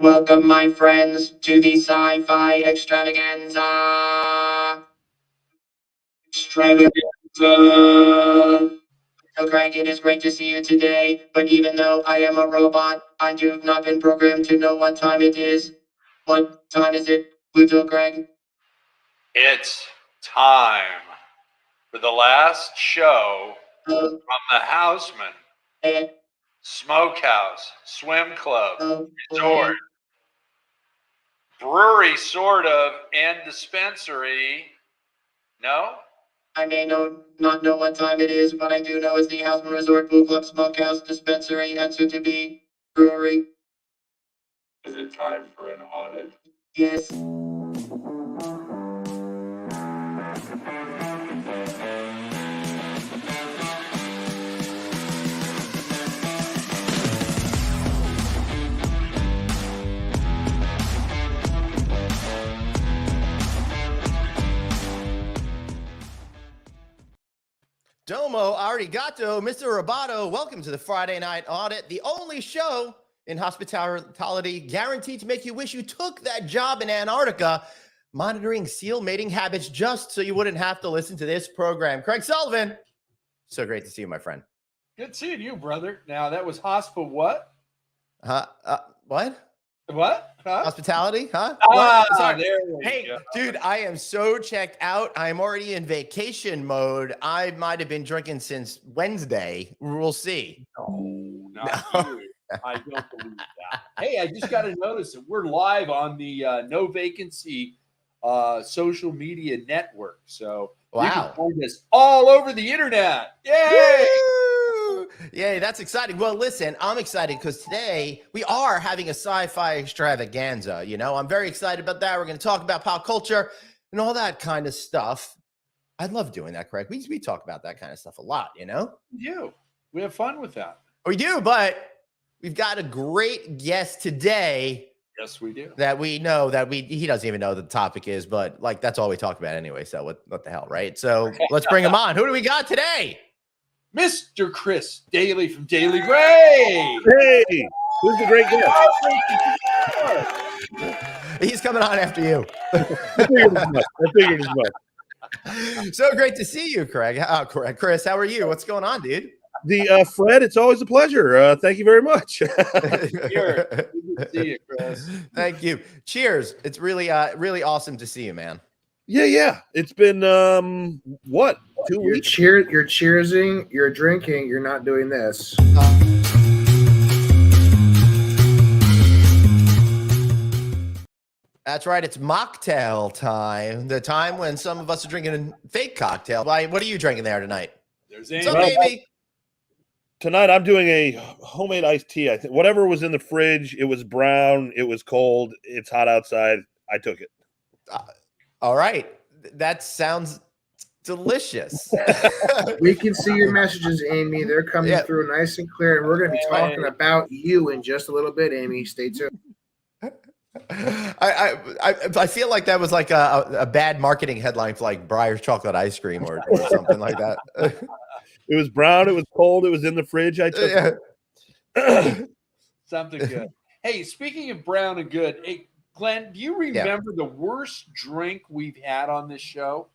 Welcome, my friends, to the sci-fi extravaganza. So, Craig, it is great to see you today, but even though I am a robot, I have not been programmed to know what time it is. What time is it, Pluto, Craig? It's time for the last show Oh, from the Houseman eh, Smokehouse Swim Club oh, Resort eh. Brewery, sort of, and dispensary. No? I may not know what time it is, but I do know it's the Houseman Resort Pool Club Smokehouse Dispensary and soon to be brewery. Is it time for an audit? Yes. Domo arigato, Mr. Roboto. Welcome to the Friday Night Audit, the only show in hospitality guaranteed to make you wish you took that job in Antarctica, monitoring seal mating habits just so you wouldn't have to listen to this program. Craig Sullivan, so great to see you, my friend. Good seeing you, brother. Now, that was hospo what? What? What? Huh? Hospitality? Huh? Sorry. There we Hey, go. dude, I am so checked out. I'm already in vacation mode. I might have been drinking since Wednesday. We'll see. No, not you. I don't believe that. Hey, I just got to notice that we're live on the No Vacancy social media network. So you can Wow. find us all over the internet. Yay! Woo! Yay, that's exciting. Well, listen, I'm excited because today we are having a sci-fi extravaganza. You know, I'm very excited about that. We're going to talk about pop culture and all that kind of stuff. I love doing that, Craig. We talk about that kind of stuff a lot, you know? We have fun with that. We do, but we've got a great guest today Yes, we do. that we know that he doesn't even know what the topic is, but like that's all we talk about anyway. So what the hell, right? So let's bring him on. Who do we got today? Mr. Chris Daly from Daily Gray. Hey, who's the great guest? He's coming on after you. I figured as much. So great to see you, Craig. Chris, how are you? What's going on, dude? Fred, it's always a pleasure. Thank you very much. Here. Good to see you, Chris. Thank you. Cheers. It's really awesome to see you, man. Yeah. It's been 2 weeks? You're cheersing, you're drinking, you're not doing this. That's right. It's mocktail time. The time when some of us are drinking a fake cocktail. What are you drinking there tonight? There's What's up, Amy. baby? Tonight I'm doing a homemade iced tea. I think whatever was in the fridge, it was brown, it was cold, it's hot outside. I took it. All right. That sounds delicious. We can see your messages, Amy. They're coming through nice and clear, and we're going to be talking about you in just a little bit, Amy. Stay tuned. I feel like that was like a bad marketing headline for like Breyer's chocolate ice cream or something like that. It was brown, it was cold, it was in the fridge. I took it. Something good. Hey, speaking of brown and good, hey, Glenn, do you remember the worst drink we've had on this show?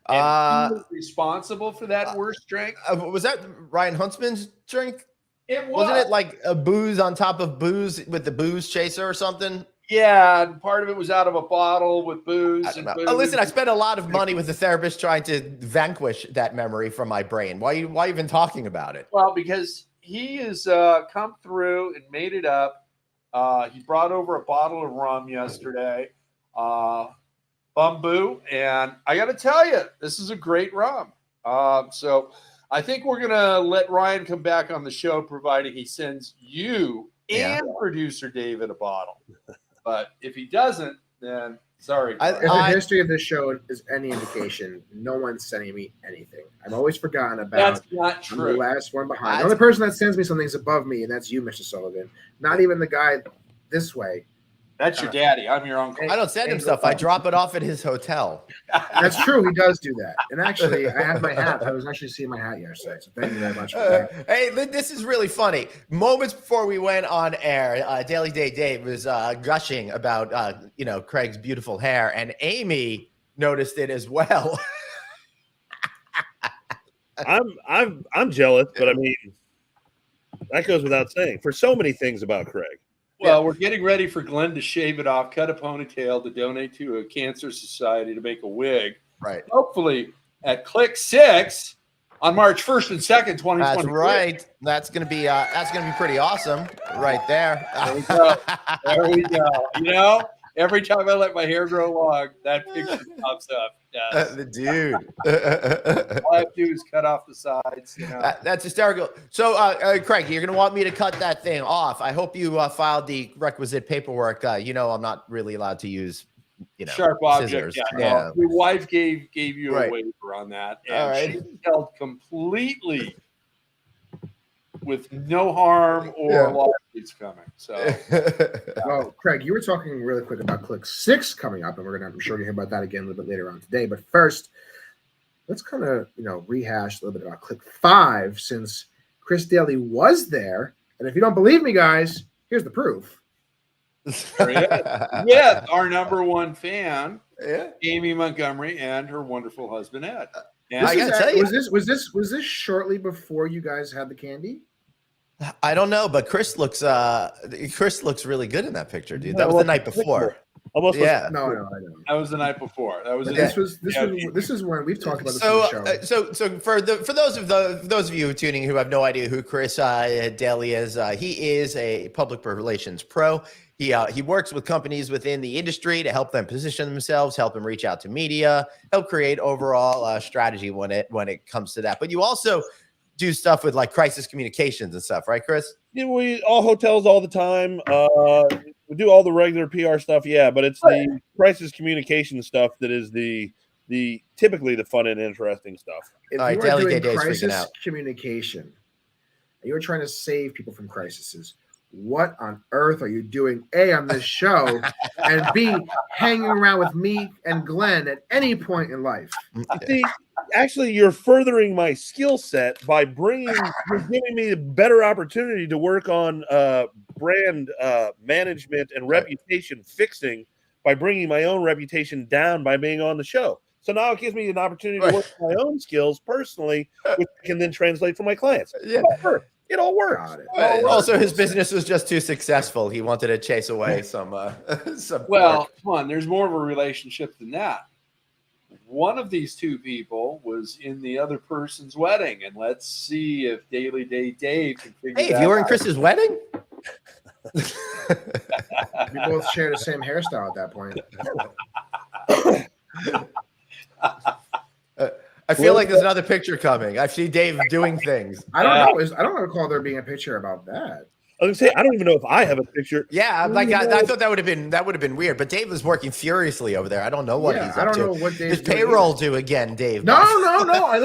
And who was responsible for that worst drink? Was that Ryan Huntsman's drink? It was. Wasn't it like a booze on top of booze with the booze chaser or something? Yeah, and part of it was out of a bottle with booze. Listen, I spent a lot of money with the therapist trying to vanquish that memory from my brain. Why even talking about it? Well, because he has come through and made it up. He brought over a bottle of rum yesterday, Bamboo, and I got to tell you, this is a great rum. So I think we're going to let Ryan come back on the show, providing he sends you and producer David a bottle. But if he doesn't, then sorry. If the history of this show is any indication, no one's sending me anything. I've always forgotten about. That's not true. I'm the last one behind. The only person that sends me something is above me, and that's you, Mr. Sullivan. Not even the guy this way That's your daddy. I'm your uncle. I don't send him stuff. I drop it off at his hotel. That's true. He does do that. And actually, I have my hat. I was actually seeing my hat yesterday. So thank you very much for that. Hey, this is really funny. Moments before we went on air, Daly Day Dave was gushing about Craig's beautiful hair, and Amy noticed it as well. I'm jealous, but I mean that goes without saying for so many things about Craig. Well, we're getting ready for Glenn to shave it off, cut a ponytail to donate to a cancer society to make a wig. Right. Hopefully at Click 6 on March 1st and 2nd, 2020. That's right. That's gonna be pretty awesome, right there. There we go. There we go. Every time I let my hair grow long, that picture pops up. The dude. All I have to do is cut off the sides. That's hysterical. So, Craig, you're going to want me to cut that thing off. I hope you filed the requisite paperwork. I'm not really allowed to use, sharp object. scissors. Yeah. Your wife gave you Right. a waiver on that, and All right. she held completely with no harm or lawsuits coming. So, Well, Craig, you were talking really quick about Click 6 coming up, and I'm sure you'll hear about that again a little bit later on today. But first, let's kind of rehash a little bit about Click 5, since Chris Daly was there. And if you don't believe me, guys, here's the proof. yeah, our number one fan, Yeah. Amy Montgomery, and her wonderful husband Ed. And I gotta tell you. Was this shortly before you guys had the candy? I don't know, but Chris looks really good in that picture, dude. That was the night before. Almost. Yeah. No, I know. that was the night before. That was This is when we've talked about this on the show. So for those of you tuning who have no idea who Chris Daly is, he is a public relations pro. He works with companies within the industry to help them position themselves, help them reach out to media, help create overall strategy when it comes to that. But you also do stuff with like crisis communications and stuff, right, Chris? Yeah, we all hotels all the time. We do all the regular PR stuff, but it's the crisis communication stuff that is the typically the fun and interesting stuff. If All right, you are Daly doing Day is freaking crisis out. communication, and you're trying to save people from crises, what on earth are you doing, A, on this show, and B, hanging around with me and Glenn at any point in life? See, actually, you're furthering my skill set by you're giving me a better opportunity to work on brand management and reputation fixing by bringing my own reputation down by being on the show. So now it gives me an opportunity to work on my own skills personally, which I can then translate for my clients. Yeah. It all works. Got it. Also, his business was just too successful. He wanted to chase away some. Well, come on. There's more of a relationship than that. One of these two people was in the other person's wedding, and let's see if Daly Day Dave can figure Hey, that if you were in out. Chris's wedding, We both share the same hairstyle at that point. I feel like there's another picture coming. I see Dave doing things. I don't know. I don't recall there being a picture about that. I was gonna say I don't even know if I have a picture. Yeah, like I thought that would have been weird. But Dave was working furiously over there. I don't know what he's up I don't to. know what Dave's His doing payroll due again, Dave. No. I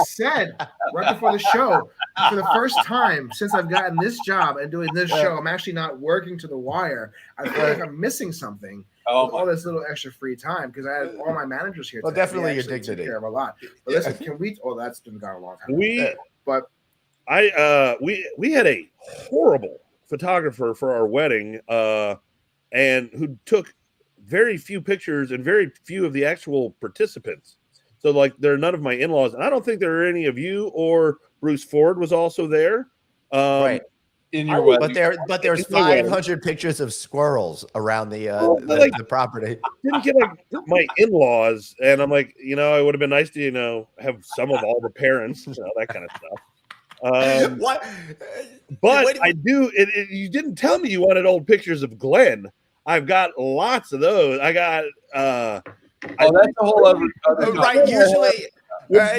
said right before the show, for the first time since I've gotten this job and doing this show, I'm actually not working to the wire. I feel like I'm missing something. With all this little extra free time because I had all my managers here. Well, today. definitely We your actually took dignity. care of a lot. But listen, can we? Oh, that's been gone a long time. But We had a horrible photographer for our wedding, and who took very few pictures and very few of the actual participants. So like there are none of my in-laws, and I don't think there are any of you or Bruce Ford was also there. Right. In your wedding. But there's In my wedding. 500 pictures of squirrels around the property. Didn't get like my in-laws, and I'm like, it would have been nice to have some of all the parents, that kind of stuff. What? But I do. You didn't tell me you wanted old pictures of Glenn. I've got lots of those. I got. That's a whole other Right. Usually,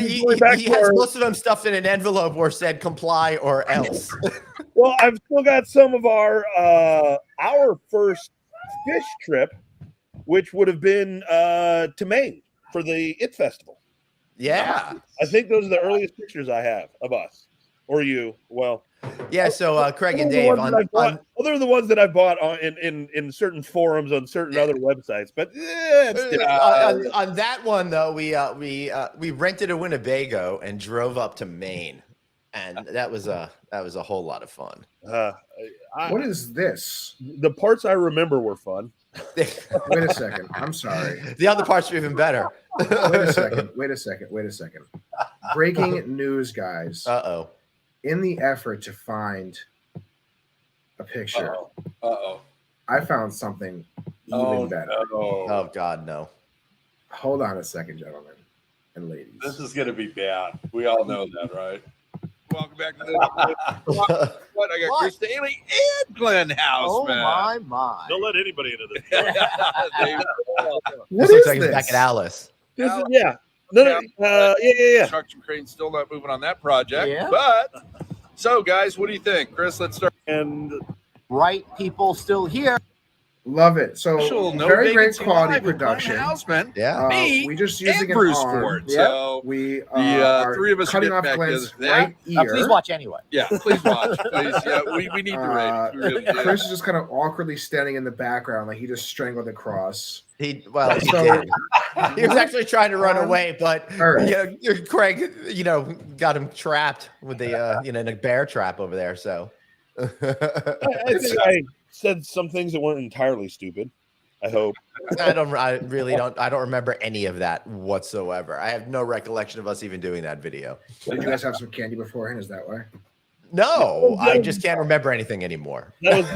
he has our- most of them stuffed in an envelope or said comply or else. Well, I've still got some of our first fish trip, which would have been to Maine for the IT Festival. Yeah. I think those are the earliest pictures I have of us. or you. Well, Yeah. So Craig and other Dave than the ones that I bought in certain forums on certain other websites, but on that one though, we rented a Winnebago and drove up to Maine, and that was a whole lot of fun. What is this? The parts I remember were fun. Wait a second. I'm sorry. The other parts are even better. Wait a second. Breaking news, guys. Uh-oh. In the effort to find a picture, I found something even better. No. Oh God, no. Hold on a second, gentlemen and ladies. This is going to be bad. We all know that, right? Welcome back to the what? I got Chris Daly and Glenn Houseman. my. Don't let anybody into this. What This is looks like it's this? back at Alice. This is, yeah. No. Yeah. Construction crane still not moving on that project. Yeah. But so guys, what do you think? Chris, let's start. And Right people still here. Love it. So Special no very great vacancy quality live with Glenn production. Houseman. Yeah. Me we just using and an Bruce arm. Ford. Yep. So We the are three of us cutting get off back Glenn's together. right ear. Please watch anyway. Yeah, please watch. Please. Yeah, we need the ratings. We really do. Chris is just kind of awkwardly standing in the background, like he just strangled the cross. He did. He was actually trying to run away, but Craig, got him trapped with the in a bear trap over there. So I think I said some things that weren't entirely stupid. I hope. I don't remember any of that whatsoever. I have no recollection of us even doing that video. Did you guys have some candy beforehand? Is that why? No, I just can't remember anything anymore. That was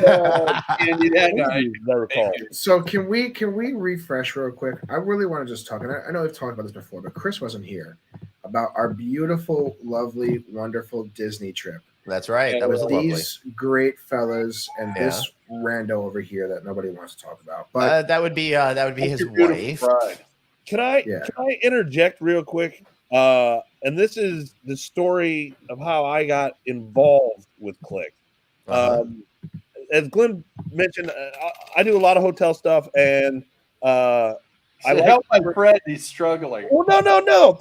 Andy, I recall. So can we refresh real quick? I really want to just talk, and I know we've talked about this before, but Chris wasn't here, about our beautiful, lovely, wonderful Disney trip. That's right. That was with lovely. these great fellas and this rando over here that nobody wants to talk about. But that would be his wife. Can I interject real quick? And this is the story of how I got involved with Click. As Glenn mentioned, I do a lot of hotel stuff, and I help my friend. He's struggling. Well, no.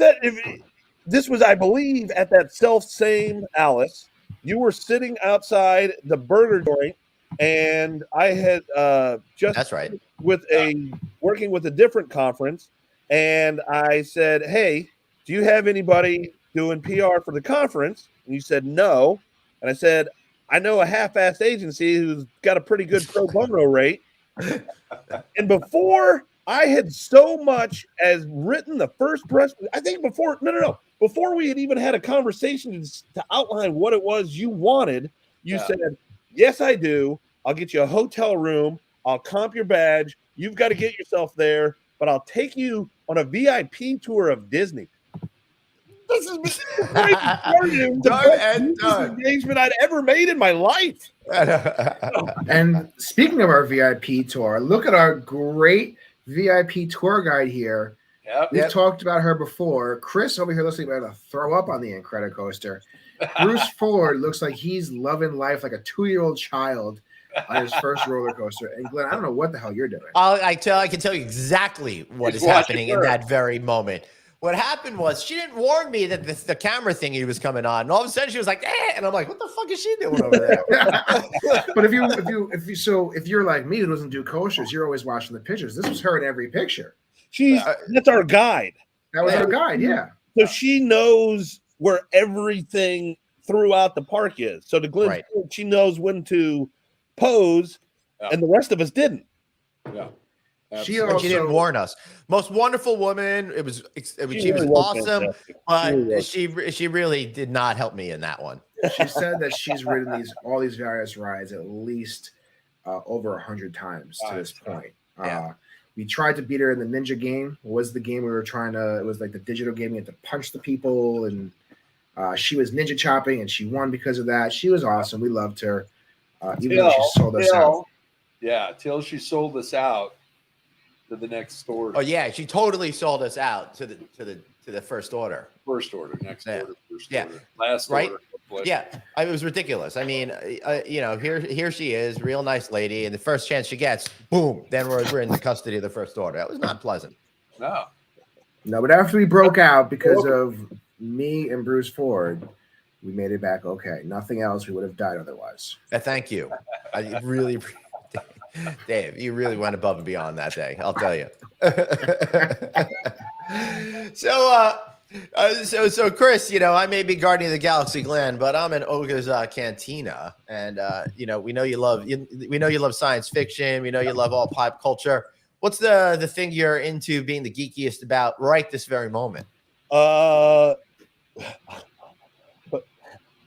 This was, I believe, at that same Alice. You were sitting outside the burger joint, and I had That's right. working with a different conference, and I said, "Hey, do you have anybody doing PR for the conference?" And you said no, and I said, "I know a half-assed agency who's got a pretty good pro bono rate." And before I had so much as written the first press, I think before we had even had a conversation to outline what it was you wanted, you said, "Yes, I do. I'll get you a hotel room. I'll comp your badge. You've got to get yourself there, but I'll take you on a VIP tour of Disney." This is the engagement I'd ever made in my life. And speaking of our VIP tour, look at our great VIP tour guide here. We've talked about her before. Chris over here looks like he's about to throw up on the Incredicoaster. Bruce Ford looks like he's loving life like a 2-year-old child on his first roller coaster. And Glenn, I don't know what the hell you're doing. I can tell you exactly what is happening in that very moment. What happened was she didn't warn me that the camera thingy was coming on, and all of a sudden she was like, "Eh," and I'm like, "What the fuck is she doing over there?" But if you're like me who doesn't do coasters, you're always watching the pictures. This was her in every picture. That's our guide. That was our guide, yeah. So she knows where everything throughout the park is. So to Glenn's point, she knows when to pose, and the rest of us didn't. Yeah. She didn't warn us. Most wonderful woman. She was awesome, but she really did not help me in that one. She said that she's ridden all these various rides at least over 100 times to this point. We tried to beat her in the Ninja game. Was the game we were trying to? It was like the digital game. We had to punch the people, and she was ninja chopping, and she won because of that. She was awesome. We loved her, even though she sold us out. Yeah, till she sold us out to the next store. Oh yeah, she totally sold us out to the first order. First order, next order, first order, last right? order. Yeah, it was ridiculous. I mean, here she is, real nice lady, and the first chance she gets, boom, then we're in the custody of the first order. That was not pleasant. No, but after we broke out because of me and Bruce Ford, We made it back okay. Nothing else. We would have died otherwise. Thank you. I really, Dave, you really went above and beyond that day. I'll tell you. So Chris, I may be Guardian of the Galaxy Glenn, but I'm in Olga's Cantina, and we know you love science fiction. We know you love all pop culture. What's the thing you're into being the geekiest about right this very moment?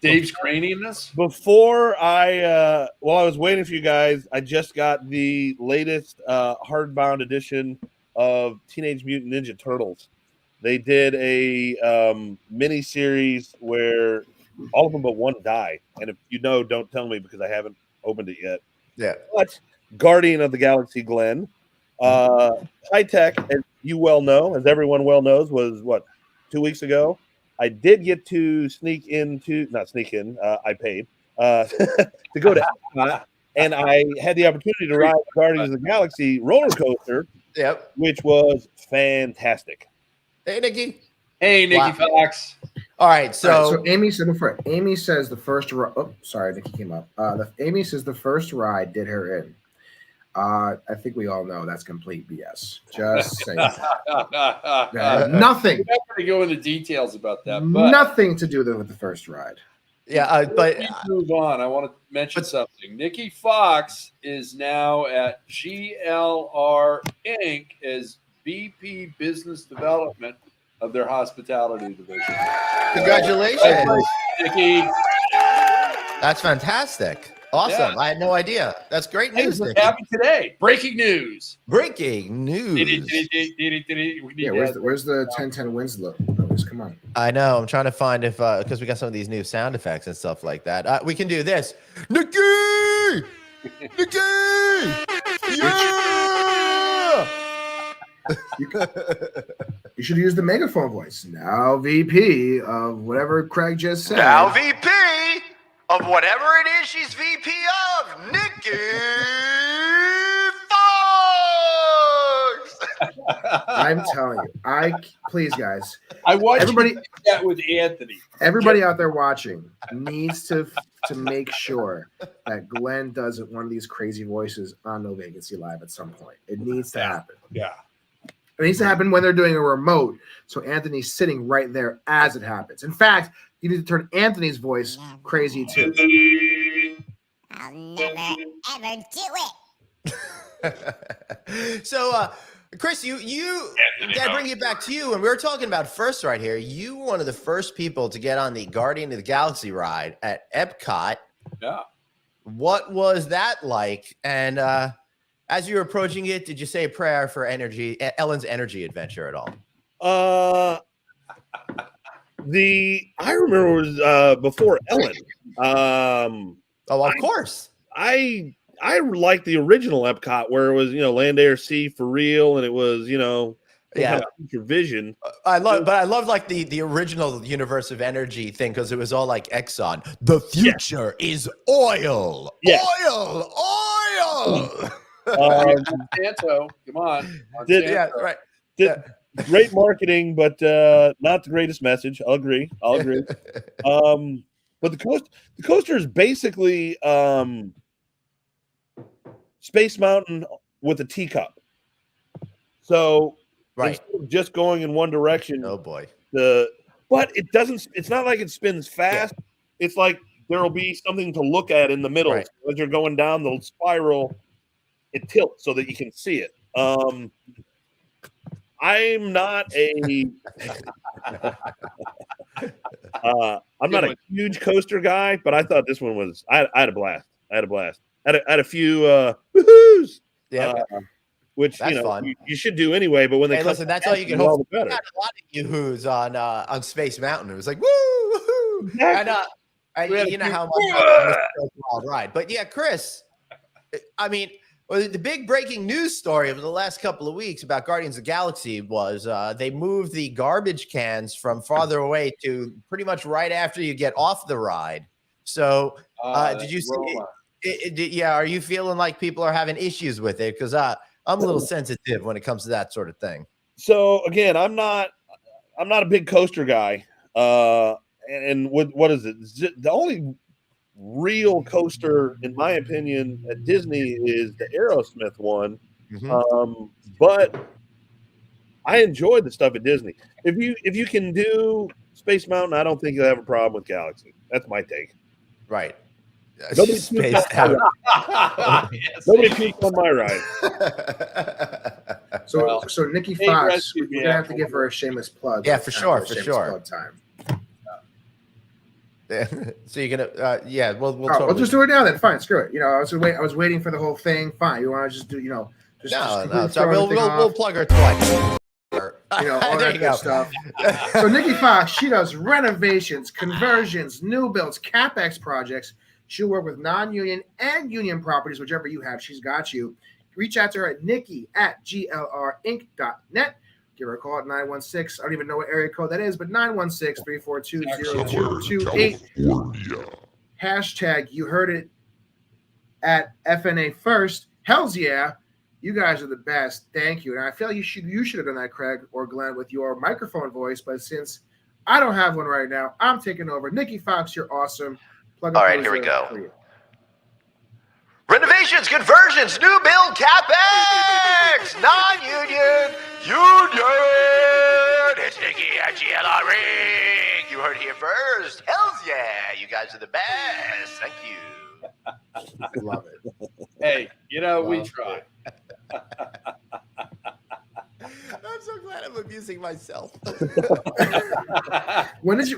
Dave's craniumness. Before while I was waiting for you guys, I just got the latest hardbound edition of Teenage Mutant Ninja Turtles. They did a mini series where all of them but one die, and if you know, don't tell me because I haven't opened it yet. Yeah, but Guardian of the Galaxy Glenn, High Tech, as you well know, as everyone well knows, was what 2 weeks ago. I did get to I paid to go to Epcot, and I had the opportunity to ride Guardians of the Galaxy roller coaster. Yep, which was fantastic. Hey, Nikki. Hey, Nikki Fox. All right, so Amy said before. Amy says the first. Oh, sorry, Nikki came up. Amy says the first ride did her in. I think we all know that's complete BS. Just saying. Nothing. We're not going to go into details about that. But nothing to do with the first ride. Yeah, but move on. I want to mention something. Nikki Fox is now at GLR Inc. as VP Business Development of their hospitality division. Congratulations, Nikki. That's fantastic. Awesome. Yeah. I had no idea. That's great news. What happened today? Breaking news. Breaking news. Yeah, where's the 10-10 wins look? Come on. I know. I'm trying to find if because we got some of these new sound effects and stuff like that. We can do this. Nikki! Nikki! Yeah! You should use the megaphone voice. Now VP of whatever Craig just said. Now VP of whatever it is she's VP of, Nikki Fox. I'm telling you, please guys. I want everybody that with Anthony. Everybody out there watching needs to make sure that Glenn does one of these crazy voices on No Vacancy Live at some point. It needs to happen. Yeah. It needs to happen when they're doing a remote, so Anthony's sitting right there as it happens. In fact, you need to turn Anthony's voice crazy too. I'll never ever do it. So, Chris, Dad, bring it back to you. And we were talking about first right here. You were one of the first people to get on the Guardian of the Galaxy ride at Epcot. Yeah. What was that like? And as you were approaching it, did you say a prayer for Ellen's energy adventure at all? I remember it was before Ellen. Of course. I like the original Epcot where it was, land, air, sea for real, and it was, future vision. I love like the original Universe of Energy thing because it was all like Exxon. The future is oil. Yeah. Oil. Monsanto, come on. Right. Great marketing, but not the greatest message. I'll agree. But the coaster is basically Space Mountain with a teacup. So instead of just going in one direction. Oh boy. But it doesn't. It's not like it spins fast. Yeah. It's like there will be something to look at in the middle. Right. So as you're going down the spiral, it tilts so that you can see it. I'm not a I'm not a huge coaster guy, but I thought this one was. I had a blast. I had a few woohoos. Yeah. Which that's fun. You should do anyway. But when they listen, that's all you can hope. We had a lot of yoo-hoos on Space Mountain. It was like woo, woohoo. And you know how much wild ride. But yeah, Chris. I mean. Well, the big breaking news story of the last couple of weeks about Guardians of the Galaxy was they moved the garbage cans from farther away to pretty much right after you get off the ride. So did you see it? Are you feeling like people are having issues with it? Because I'm a little sensitive when it comes to that sort of thing. So again, I'm not a big coaster guy. And and what is it? The only real coaster, in my opinion, at Disney is the Aerosmith one. But I enjoyed the stuff at Disney. If you can do Space Mountain, I don't think you'll have a problem with Galaxy. That's my take. Right. Nobody Spaced out. Nobody peeked on my ride. So Nikki Fox, we're gonna have to give her a shameless plug. Yeah, for sure, for Shameless sure. plug time. So you're gonna, yeah, we'll We'll just do it now then. Fine, screw it. I was waiting for the whole thing. Fine, you want to just do, just no. So throw everything we'll off. plug her twice. All There that you good go. stuff. So Nikki Fox, she does renovations, conversions, new builds, capex projects. She'll work with non-union and union properties, whichever you have. She's got you. Reach out to her at nikki@glrinc.net. Give her a call at 916. I don't even know what area code that is, but 916-342-0228. Hashtag you heard it at FNA first. Hells yeah. You guys are the best. Thank you. And I feel like you should have done that, Craig or Glenn, with your microphone voice. But since I don't have one right now, I'm taking over. Nikki Fox, you're awesome. Plug All up right, those here we go. for you. Renovations, conversions, new build, capex, non-union, union. It's Nikki at GLRing. You heard it here first. Hells yeah. You guys are the best. Thank you. Love it. Hey, we try. I'm so glad I'm abusing myself. When did you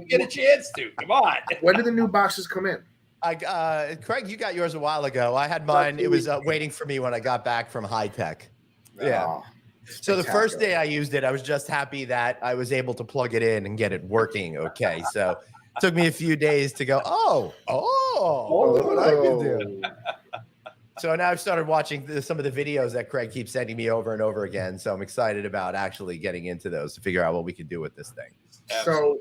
get a chance to? Come on. When did the new boxes come in? Craig, you got yours a while ago. I had mine. It was waiting for me when I got back from high tech. Yeah. Oh, so the first day I used it, I was just happy that I was able to plug it in and get it working. Okay. So it took me a few days to go, look what I can do. So now I've started watching some of the videos that Craig keeps sending me over and over again. So I'm excited about actually getting into those to figure out what we can do with this thing. So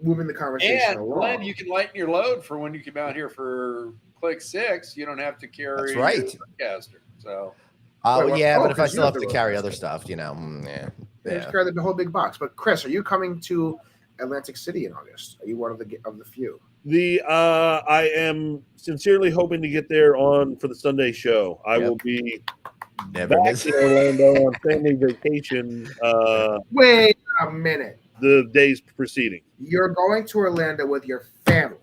moving the conversation And along. Glenn, you can lighten your load for when you come out here for Click 6. You don't have to carry That's right. your podcaster. So But if I because still you have have to the carry road. other stuff, Just carry the whole big box. But Chris, are you coming to Atlantic City in August? Are you one of the few? I am sincerely hoping to get there for the Sunday show. I will be Never back miss. in Orlando on family vacation. Wait a minute. The days preceding. You're going to Orlando with your family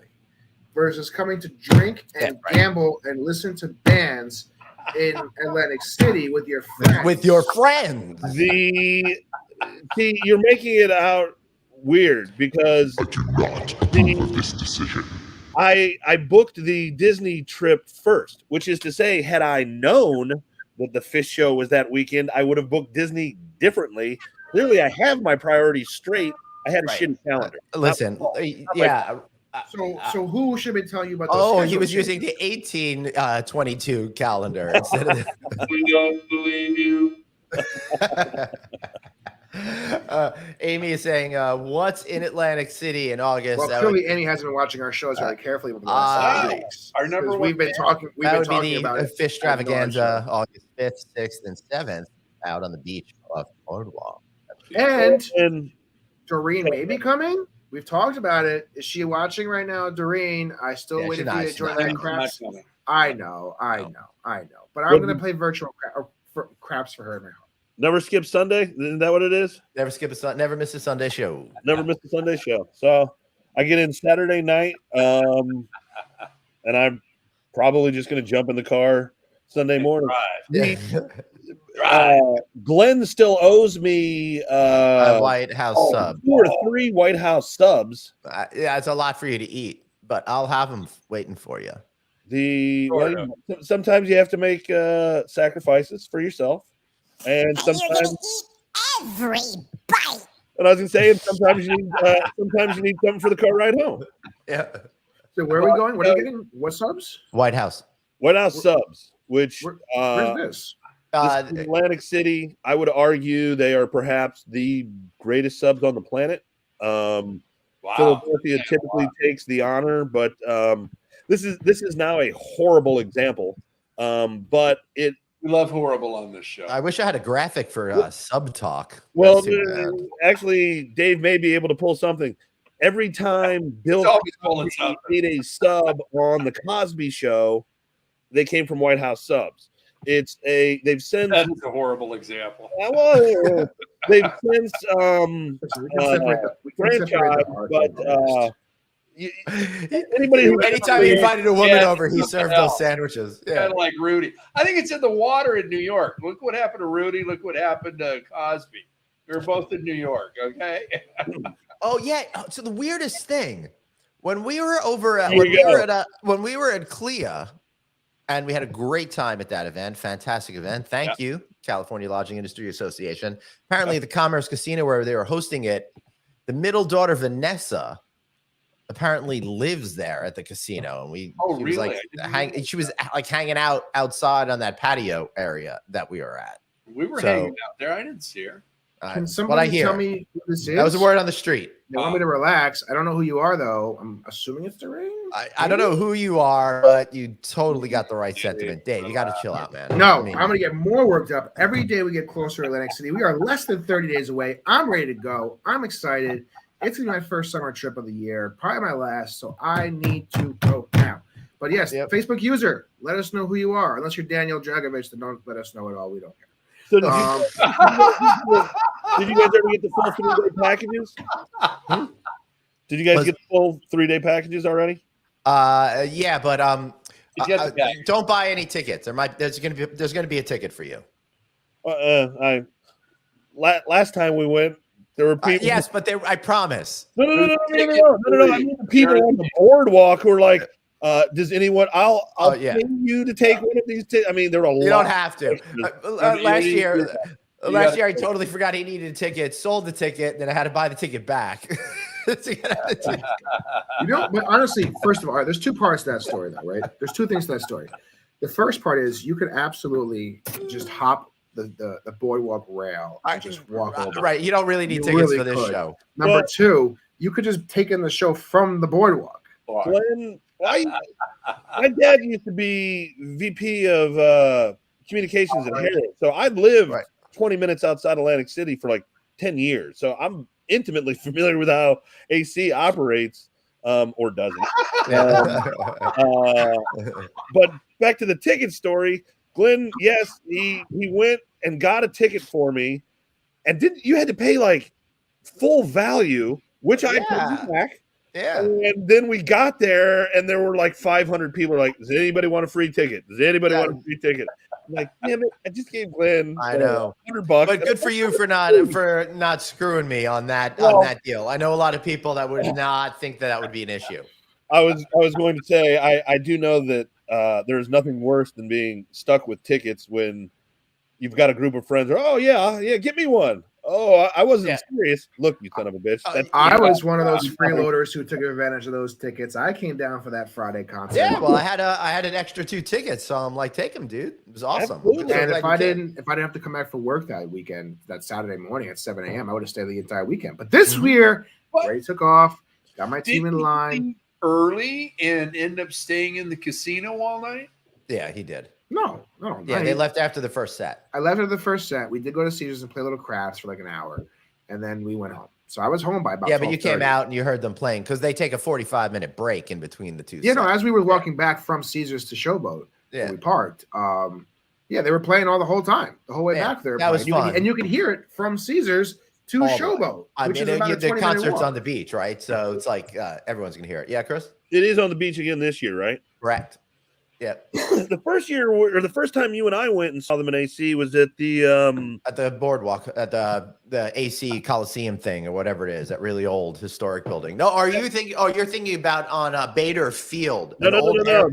versus coming to drink and gamble and listen to bands in Atlantic City with your friends. With your friends. See, you're making it out weird because I do not approve of this decision. I booked the Disney trip first, which is to say, had I known that the Fish Show was that weekend, I would have booked Disney differently. Clearly, I have my priorities straight. I had a shitty calendar. Listen, So who should be telling you about? Oh, he was using the 1822 calendar instead of. We don't believe you. Amy is saying, "What's in Atlantic City in August?" Well, clearly, Amy hasn't been watching our shows very carefully over the last 7 weeks. Our number one we've been talking. We've that been would talking be about the it. Fish Extravaganza, August 5th, 6th, and 7th, out on the beach of Boardwalk. And Doreen may be coming. We've talked about it. Is she watching right now, Doreen? I still waiting for you to join that craps. I know. But I'm going to play virtual craps for her now. Never skip Sunday. Isn't that what it is? Never miss a Sunday show. Never miss a Sunday show. So I get in Saturday night, and I'm probably just going to jump in the car Sunday morning. Glenn still owes me White House sub. 2 or 3 White House subs. Yeah, it's a lot for you to eat, but I'll have them waiting for you. Sometimes you have to make sacrifices for yourself, and You're sometimes gonna eat every bite. and I was gonna say, and sometimes you need something for the car ride home. Yeah. So where are we going? What are you getting? What subs? White House subs, which where's this? This is Atlantic City. I would argue they are perhaps the greatest subs on the planet. Philadelphia typically takes the honor, but this is now a horrible example. But we love horrible on this show. I wish I had a graphic for sub talk. Well, actually, Dave may be able to pull something. every time Bill always pulling Cosby something. made a sub on the Cosby Show, they came from White House subs. They've since That's a horrible example. they've since We can separate franchise, the art but from the anybody who Anytime he invited a woman Yeah, over, he what the served hell? those sandwiches. Yeah. Kind of like Rudy. I think it's in the water in New York. Look what happened to Rudy. Look what happened to Cosby. They're both in New York. Okay. Oh yeah. So the weirdest thing, when we were over at when we were at CLIA, and we had a great time at that event, fantastic event. Thank you, California Lodging Industry Association. Apparently, the Commerce Casino where they were hosting it, the middle daughter Vanessa apparently lives there at the casino, and she was like she was like hanging out outside on that patio area that we were at. We were hanging out there. I didn't see her. Can somebody tell me who this is? That was a word on the street. They want me to relax. I don't know who you are, though. I'm assuming it's the ring. I don't know who you are, but you totally got the right sentiment. Dave, you got to chill out, man. No, I mean, I'm going to get more worked up. Every day we get closer to Atlantic City. We are less than 30 days away. I'm ready to go. I'm excited. It's going to be my first summer trip of the year, probably my last, so I need to go now. But yes, Facebook user, let us know who you are. Unless you're Daniel Dragovich, then don't let us know at all. We don't care. So did you guys ever get the full 3-day packages? Did you guys get the full 3-day packages already? Yeah, but don't buy any tickets. There's gonna be a ticket for you. Last time we went, there were people. Yes, but I promise. No. I mean, the people on the boardwalk who were like, does anyone? I'll pay you to take one of these. I mean, there are a lot. You don't have to. Last year, I totally forgot he needed a ticket. Sold the ticket, then I had to buy the ticket back. You know, but honestly, first of all, there's two parts to that story, though, right? There's two things to that story. The first part is you could absolutely just hop the boardwalk rail and just walk over. Right. You don't really need tickets for this show. Number two, you could just take in the show from the boardwalk. My dad used to be VP of communications at Harris, so I lived 20 minutes outside Atlantic City for like 10 years. So I'm intimately familiar with how AC operates, or doesn't. But back to the ticket story, Glenn. Yes, he went and got a ticket for me, and you had to pay like full value, which I paid back. Yeah. And then we got there, and there were like 500 people. Like, does anybody want a free ticket? Does anybody want a free ticket? I'm like, damn it! I just gave Glenn. I know, $100. But good for you for not screwing me on that deal. I know a lot of people that would not think that would be an issue. I was going to say I do know that there's nothing worse than being stuck with tickets when you've got a group of friends. Oh yeah, get me one. Oh, I wasn't serious. Look, you son of a bitch. I was one of those freeloaders who took advantage of those tickets. I came down for that Friday concert. Yeah, well, I had an extra 2 tickets, so I'm like, take them, dude. It was awesome. And if I didn't have to come back for work that weekend, that Saturday morning at 7 a.m., I would have stayed the entire weekend. But this year, Ray took off, got my team in line early, and end up staying in the casino all night. Yeah, he did. No. Yeah, they left after the first set. I left after the first set. We did go to Caesars and play little crafts for like an hour, and then we went home. So I was home by about. Yeah, but you came out and you heard them playing because they take a 45-minute break in between the two. Yeah, sets. no. As we were walking back from Caesars to Showboat, we parked. They were playing the whole time, the whole way back there. That was fun, and you could hear it from Caesars to Showboat. I mean, the concert's walk. On the beach, right? So it's like everyone's gonna hear it. Yeah, Chris. It is on the beach again this year, right? Correct. Yeah. The first time you and I went and saw them in AC was at the boardwalk at the AC Coliseum thing or whatever it is, that really old historic building. No, you're thinking about on Bader Field. No.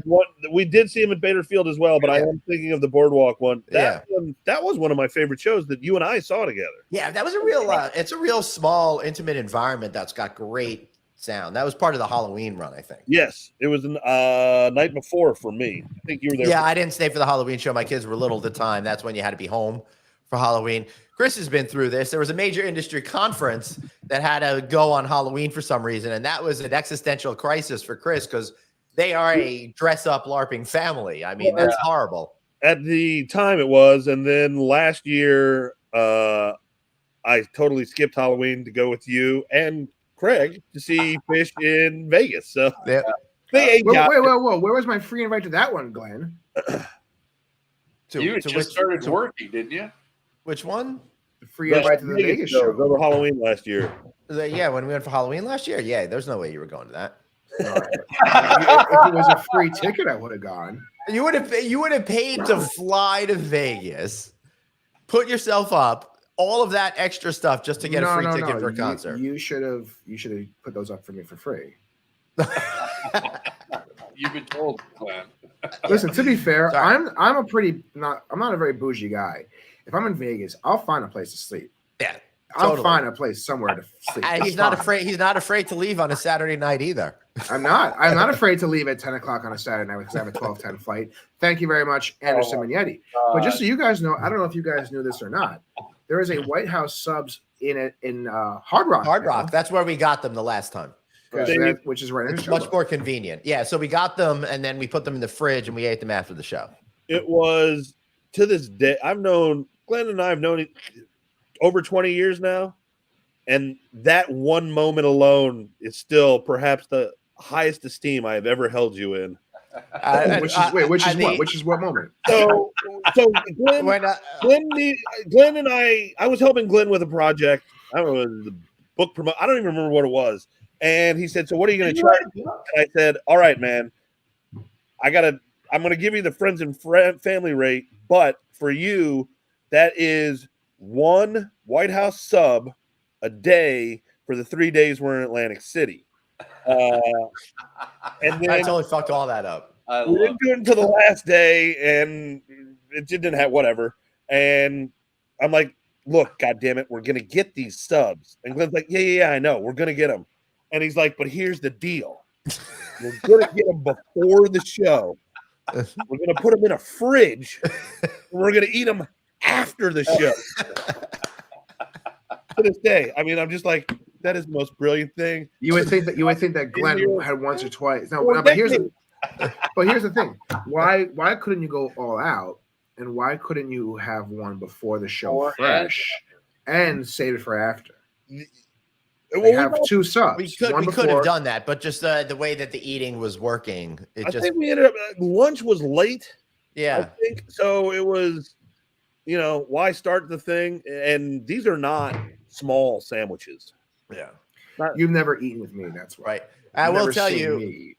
We did see him at Bader Field as well, but I am thinking of the boardwalk one. That was one of my favorite shows that you and I saw together. Yeah, that was a real it's a real small, intimate environment that's got great sound. That was part of the Halloween run, I think. Yes, it was the night before for me. I think you were there. Yeah, I didn't stay for the Halloween show. My kids were little at the time. That's when you had to be home for Halloween. Chris has been through this. There was a major industry conference that had to go on Halloween for some reason, and that was an existential crisis for Chris because they are a dress-up LARPing family. I mean, that's horrible. At the time it was, and then last year I totally skipped Halloween to go with you and Craig to see Fish in Vegas. So Yeah. they Whoa. Where was my free invite to that one, Glenn? You just started working, didn't you? Which one? The free invite to the Vegas show. Over Halloween last year. Yeah, when we went for Halloween last year. Yeah, there's no way you were going to that. If it was a free ticket, I would have gone. You would have paid to fly to Vegas, put yourself up, all of that extra stuff just to get a free ticket for a concert. You should have put those up for me for free. You've been told, Glenn. Listen, to be fair, I'm not a very bougie guy. If I'm in Vegas, I'll find a place to sleep. Yeah. I'll find a place somewhere to sleep. And he's not afraid to leave on a Saturday night either. I'm not afraid to leave at 10 o'clock on a Saturday night because I have a 12:10 flight. Thank you very much, Anderson Minetti. But just so you guys know, I don't know if you guys knew this or not. There is a White House subs in Hard Rock. Hard Rock. That's where we got them the last time. Which is right in the show. Much more convenient. Yeah. So we got them and then we put them in the fridge and we ate them after the show. It was to this day. Glenn and I have known it over 20 years now. And that one moment alone is still perhaps the highest esteem I have ever held you in. Which is what moment? So Glenn and I was helping Glenn with a project. I don't know, the book promote. I don't even remember what it was. And he said, "So what are you going to try?" And I said, "All right, man. I'm going to give you the friends and family rate, but for you, that is one White House sub a day for the 3 days we're in Atlantic City." And then I totally fucked all that up. We didn't do it until the last day, and it didn't have whatever. And I'm like, "Look, goddamn it, we're gonna get these subs." And Glenn's like, "Yeah, I know, we're gonna get them." And he's like, "But here's the deal: we're gonna get them before the show. We're gonna put them in a fridge, and we're gonna eat them after the show." To this day, I mean, I'm just like, that is the most brilliant thing. You would think that Glenn had once or twice. But here's the thing. Why couldn't you go all out? And why couldn't you have one before the show fresh and save it for after? We have two subs. We could have done that, but just the way that the eating was working, I think we ended up lunch was late. Yeah, I think so. It was, why start the thing? And these are not small sandwiches. Yeah, you've never eaten with me. That's right. I will tell you,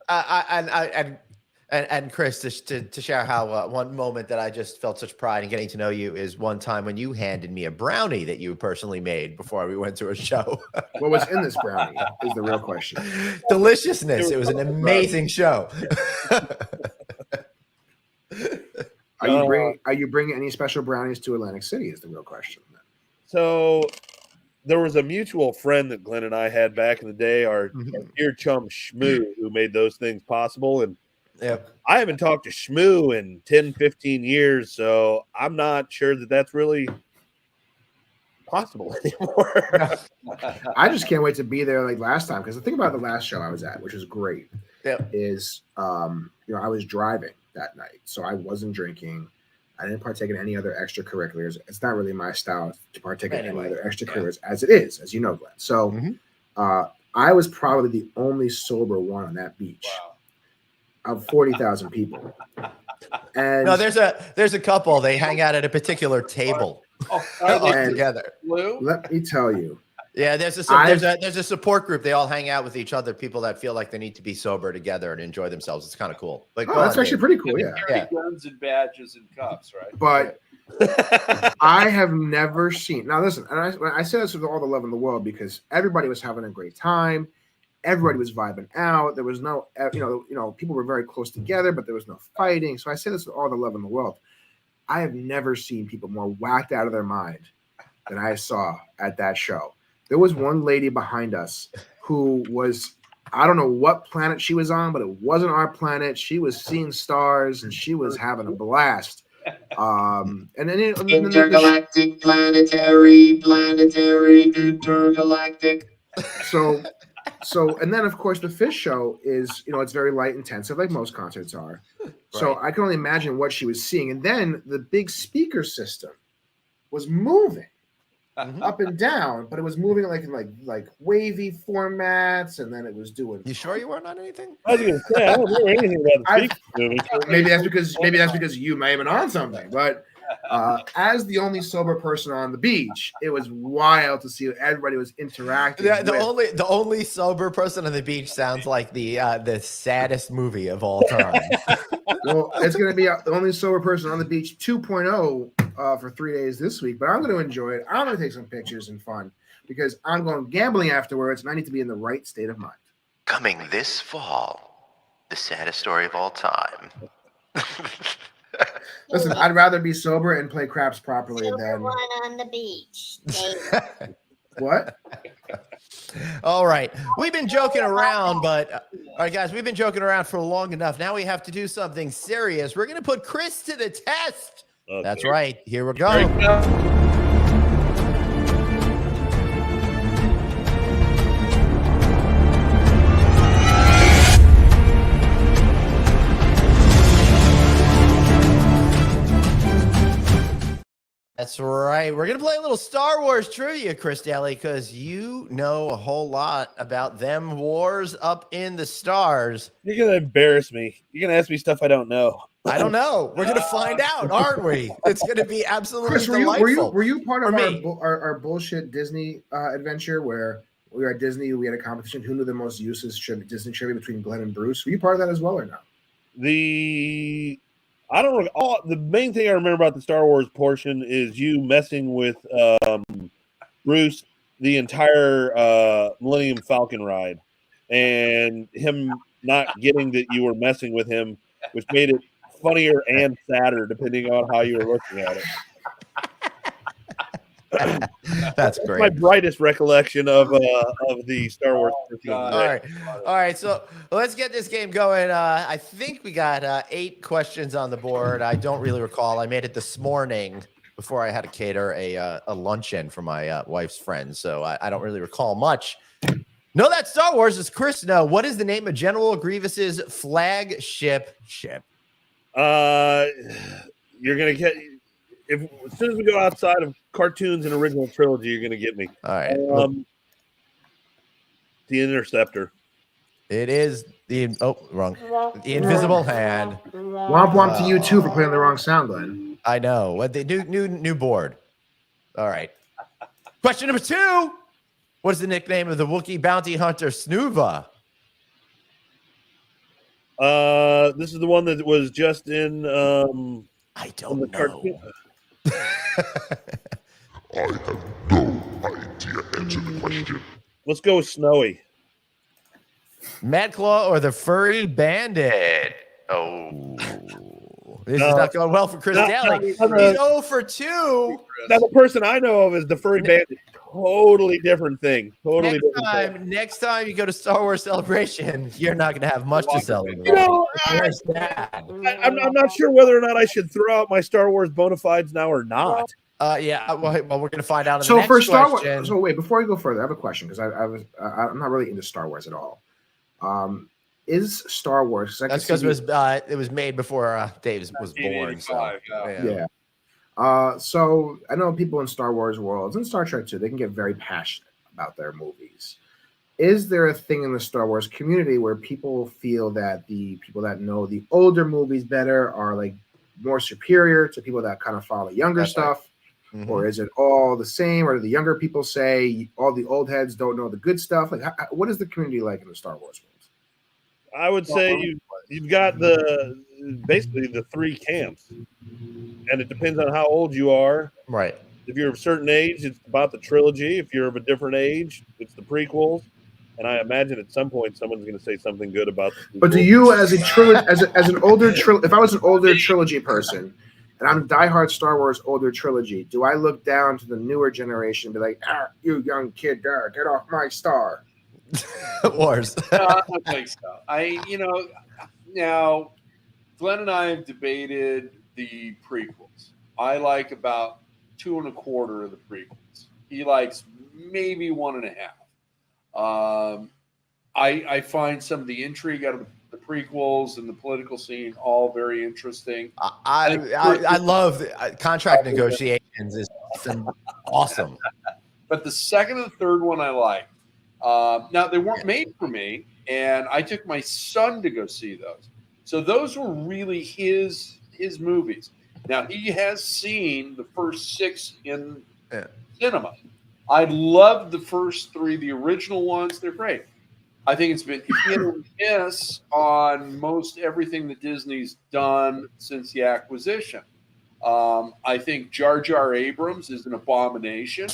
and Chris, to share how one moment that I just felt such pride in getting to know you is one time when you handed me a brownie that you personally made before we went to a show. What was in this brownie is the real question. Deliciousness. It was an amazing show. Are you bringing any special brownies to Atlantic City is the real question. So there was a mutual friend that Glenn and I had back in the day, our dear chum Shmoo, who made those things possible. And I haven't talked to Shmoo in 10, 15 years, so I'm not sure that that's really possible anymore. I just can't wait to be there like last time, because the thing about the last show I was at, which was great, is I was driving that night, so I wasn't drinking. I didn't partake in any other extracurriculars. It's not really my style to partake in any other extracurriculars, as it is, as you know, Glenn. So I was probably the only sober one on that beach. Wow. Of 40,000 people. And no, there's a couple. They hang out at a particular table together. Let me tell you. Yeah, there's a support group. They all hang out with each other. People that feel like they need to be sober together and enjoy themselves. It's kind of cool. Like, that's actually pretty cool. Yeah, guns and badges and cups, right? But I have never seen. Now listen, and I say this with all the love in the world because everybody was having a great time. Everybody was vibing out. There was no, people were very close together, but there was no fighting. So I say this with all the love in the world. I have never seen people more whacked out of their mind than I saw at that show. There was one lady behind us who was, I don't know what planet she was on, but it wasn't our planet. She was seeing stars and she was having a blast. And then intergalactic, planetary, intergalactic. So, and then of course the Fish show is, it's very light intensive, like most concerts are. So I can only imagine what she was seeing. And then the big speaker system was moving. up and down, but it was moving like in like wavy formats, and then it was doing. You sure you weren't on anything? I was gonna say I don't know anything about the Speak movie. Maybe that's because you may have been on something. But as the only sober person on the beach, it was wild to see what everybody was interacting. The only sober person on the beach sounds like the saddest movie of all time. Well, it's going to be the only sober person on the beach 2.0 for 3 days this week, but I'm going to enjoy it. I'm going to take some pictures and fun because I'm going gambling afterwards, and I need to be in the right state of mind. Coming this fall, the saddest story of all time. Listen, I'd rather be sober and play craps properly than one on the beach. what? All right. We've been joking around, but all right, guys, we've been joking around for long enough. Now we have to do something serious. We're going to put Chris to the test. Okay. That's right. Here we go. That's right. We're going to play a little Star Wars trivia, Chris Daly, because you know a whole lot about them wars up in the stars. You're going to embarrass me. You're going to ask me stuff I don't know. I don't know. We're going to find out, aren't we? It's going to be absolutely Chris, delightful. Were you part of our bullshit Disney adventure where we were at Disney, we had a competition, who knew the most uses Disney trivia between Glenn and Bruce? Were you part of that as well or not? I don't recall. The main thing I remember about the Star Wars portion is you messing with Bruce the entire Millennium Falcon ride, and him not getting that you were messing with him, which made it funnier and sadder depending on how you were looking at it. That's great. My brightest recollection of the Star Wars. All right. So let's get this game going. I think we got 8 questions on the board. I don't really recall. I made it this morning before I had to cater a luncheon for my wife's friends, so I don't really recall much. Know that Star Wars. Does Chris know what is the name of General Grievous's flagship ship? You're gonna get. As soon as we go outside of cartoons and original trilogy, you're going to get me. All right. The Interceptor. It is wrong. The Invisible Hand. Womp womp to you too for playing the wrong sound, Glenn. I know. What they do? New board. All right. Question number 2. What is the nickname of the Wookiee bounty hunter Snuva? This is the one that was just in. I don't know. Cartoon. I have no idea. Answer the question. Let's go with Snowy. Mad Claw or the Furry Bandit? Oh, this is not going well for Chris Daly. He's 0 for 2. Now the person I know of is the Furry Bandit. Totally different thing. Next time you go to Star Wars Celebration, you're not going to have much to celebrate. You know, I'm not sure whether or not I should throw out my Star Wars bona fides now or not. Yeah. Well, we're going to find out. So for Star Wars, wait, before we go further, I have a question because I'm not really into Star Wars at all. Is Star Wars? That's because it was made before Dave was born. So yeah. So I know people in Star Wars worlds and Star Trek too, they can get very passionate about their movies. Is there a thing in the Star Wars community where people feel that the people that know the older movies better are like more superior to people that kind of follow the younger stuff? Mm-hmm. Or is it all the same? Or do the younger people say all the old heads don't know the good stuff? Like, what is the community like in the Star Wars world? I would say you've got basically the 3 camps, and it depends on how old you are. Right. If you're of a certain age, it's about the trilogy. If you're of a different age, it's the prequels. And I imagine at some point someone's going to say something good about the prequels. But do you, as a trilogy, as an older trilogy, if I was an older trilogy person, and I'm a diehard Star Wars older trilogy, do I look down to the newer generation and be like, you young kid, get off my star? Wars. I don't think so. Now, Glenn and I have debated the prequels. I like about 2 1/4 of the prequels. He likes maybe 1 1/2. I find some of the intrigue out of the prequels and the political scene all very interesting. I love contract negotiations. Is awesome. But the second and the third one I liked. Now they weren't made for me, and I took my son to go see those. So those were really his movies. Now he has seen the first 6 in cinema. I loved the first 3, the original ones. They're great. I think it's been hit or miss on most everything that Disney's done since the acquisition. I think Jar Jar Abrams is an abomination.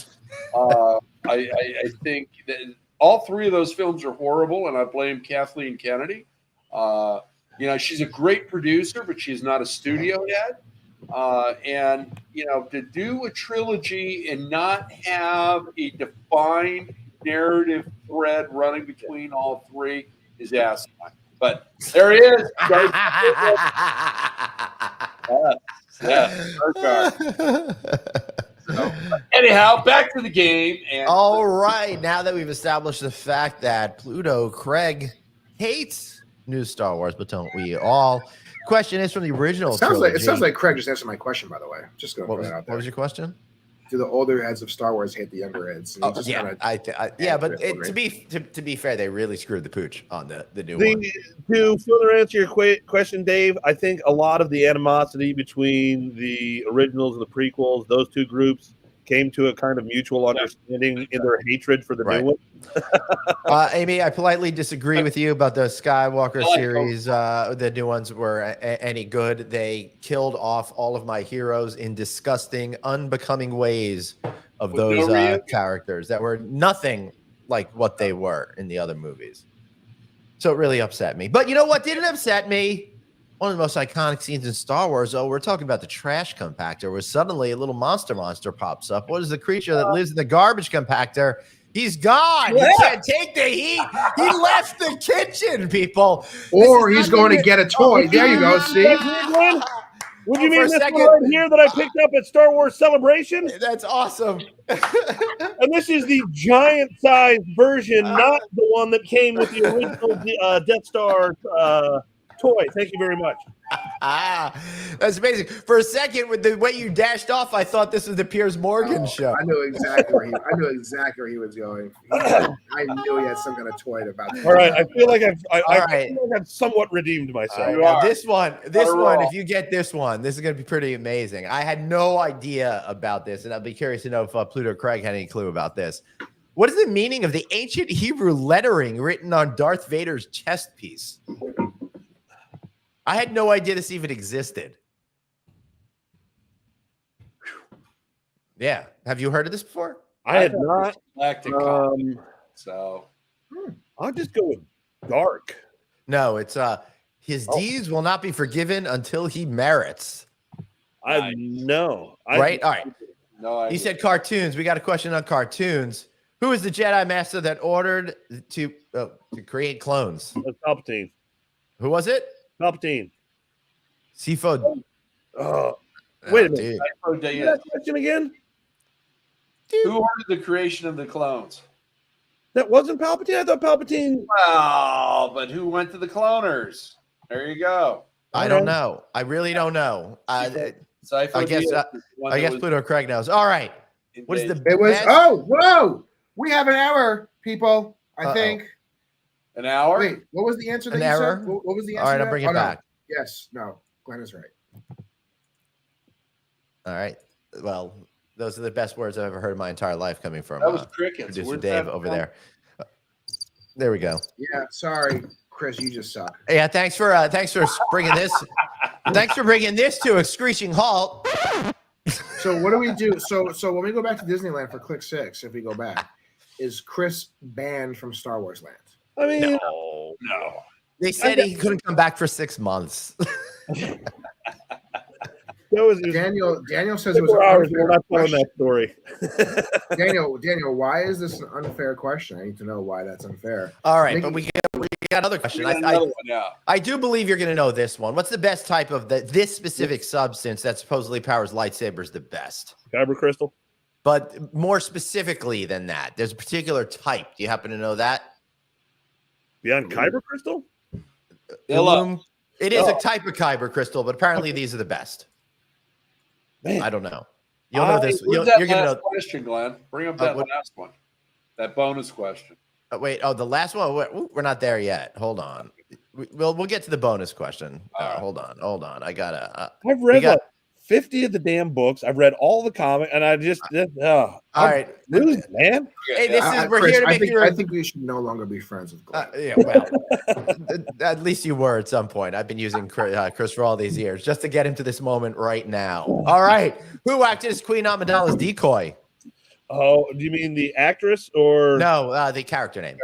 I think that all 3 of those films are horrible, and I blame Kathleen Kennedy. She's a great producer, but she's not a studio head. And to do a trilogy and not have a defined narrative thread running between all 3 is asinine. But there he is. So, anyhow, back to the game. And all right, now that we've established the fact that Pluto Craig hates new Star Wars, but don't we all? Question is from the original. It sounds like Craig just answered my question, by the way. Just going to put that out there. What was your question? Do the older heads of Star Wars hate the younger heads? But to be fair, they really screwed the pooch on the new one. To further answer your question, Dave, I think a lot of the animosity between the originals and the prequels, those 2 groups, came to a kind of mutual understanding in their hatred for the new one. Amy, I politely disagree with you about the Skywalker series. The new ones were any good. They killed off all of my heroes in disgusting, unbecoming ways of those characters that were nothing like what they were in the other movies. So it really upset me. But you know what didn't upset me? One of the most iconic scenes in Star Wars, we're talking about the trash compactor, where suddenly a little monster pops up. What is the creature that lives in the garbage compactor? He's gone. Yeah. He can't take the heat. He left the kitchen, people. Or he's going to get a toy. There you go, Steve. Would you mean this one right here that I picked up at Star Wars Celebration? That's awesome. And this is the giant-sized version, not the one that came with the original Death Star toy. Thank you very much. That's amazing. For a second, with the way you dashed off, I thought this was the Piers Morgan show. I knew exactly where he was going. I knew he had some kind of toy about that. All right, I feel like I've somewhat redeemed myself. This one, if you get this one, this is going to be pretty amazing. I had no idea about this, and I'd be curious to know if Pluto Craig had any clue about this. What is the meaning of the ancient Hebrew lettering written on Darth Vader's chest piece? I had no idea this even existed. Yeah. Have you heard of this before? I had not. So I'll just go with dark. No, it's his deeds will not be forgiven until he merits. I know. Right? All right. No, he said cartoons. We got a question on cartoons. Who is the Jedi Master that ordered to create clones? That's Palpatine. Who was it? Palpatine. Sifo. Wait a minute. That question again? Who ordered the creation of the clones? That wasn't Palpatine? I thought Palpatine. Well, but who went to the cloners? There you go. I don't know. I really don't know. I guess Pluto Craig knows. All right. What is the It was whoa. We have an error, people. I think. An hour? Wait, what was the answer that An you error? said? What was the answer? All right, I'll bring it back. No. Yes, no. Glenn is right. All right. Well, those are the best words I've ever heard in my entire life coming from that was crickets. Producer Dave over there. There we go. Yeah, sorry, Chris, you just suck. Yeah, thanks for bringing this. Thanks for bringing this to a screeching halt. So what do we do? So when we go back to Disneyland for Click 6, if we go back, is Chris banned from Star Wars Land? I mean, no. They said he couldn't come back for 6 months. Daniel says it was we're not telling that story. Daniel, why is this an unfair question? I need to know why that's unfair. All right, but we got another question. I do believe you're going to know this one. What's the best type of this specific substance that supposedly powers lightsabers the best? Kyber crystal. But more specifically than that, there's a particular type. Do you happen to know that? Beyond Kyber crystal? It is a type of Kyber crystal, but apparently these are the best. Man. I don't know. You'll know this. Where's You're that giving last a question, Glenn? Bring up that last one. That bonus question. wait. Oh, the last one. We're not there yet. Hold on. We'll get to the bonus question. Right. Hold on. I gotta. I've read like 50 of the damn books. I've read all the comics, and I just all right, losing, man. Hey, this is we're Chris, here to make you. I think we should no longer be friends with Glenn. Yeah, well, at least you were at some point. I've been using Chris for all these years just to get him to this moment right now. All right, who acted as Queen Amidala's decoy? Oh, do you mean the actress or no? The character name.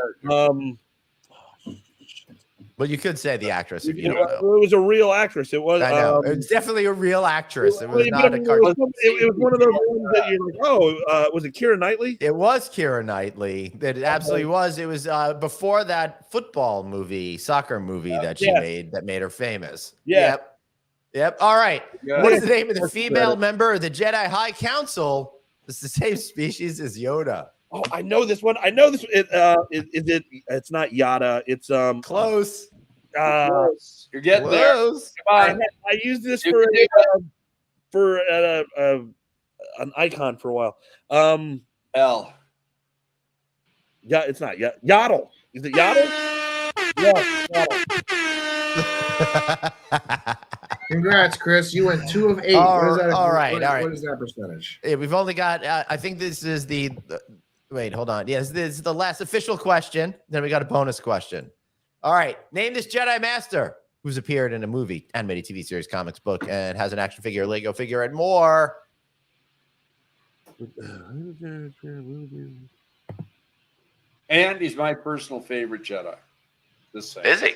Well, you could say the actress if you don't know. It was a real actress. It was. I know. It was definitely a real actress. It was not a cartoon. It was one of those ones that you're like, oh, was it Keira Knightley? It was Keira Knightley. It absolutely was. It was before that football movie, soccer movie that she made that made her famous. Yeah. Yep. All right. Yeah. What is the name of the female member of the Jedi High Council? It's the same species as Yoda. Oh, I know this one. I know this. It's not Yada. It's close. You're getting close. There. Come on. I used this for an icon for a while. L. Yeah, it's not. Yeah, Yaddle. Is it Yaddle? Yeah, Yaddle. Congrats, Chris. You went 2 of 8. All right. What is that percentage? Yeah, we've only got. I think this is the. Wait, hold on. Yes, this is the last official question. Then we got a bonus question. All right. Name this Jedi Master who's appeared in a movie, animated TV series, comics, book, and has an action figure, Lego figure, and more. And he's my personal favorite Jedi. Is he?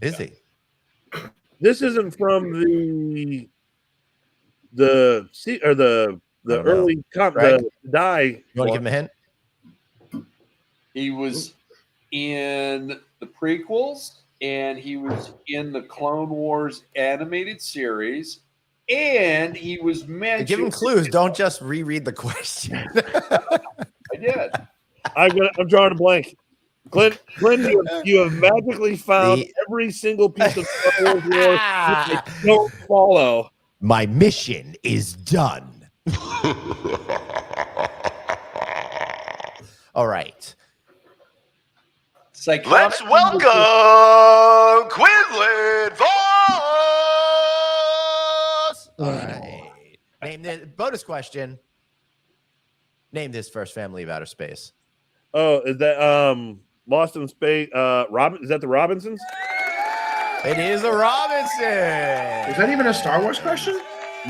Is he? This isn't from the early the die. You want to give him a hint? He was in the prequels, and he was in the Clone Wars animated series, and he was mentioned. Give him clues. Don't just reread the question. I did. I'm drawing a blank. Glenn, you have magically found every single piece of Star Wars lore that I don't follow. My mission is done. All right. Let's welcome Quinlan Voss. All right. Name the bonus question. Name this first family of outer space. Oh, is that Lost in Space? Is that the Robinsons? It is the Robinson. Is that even a Star Wars question?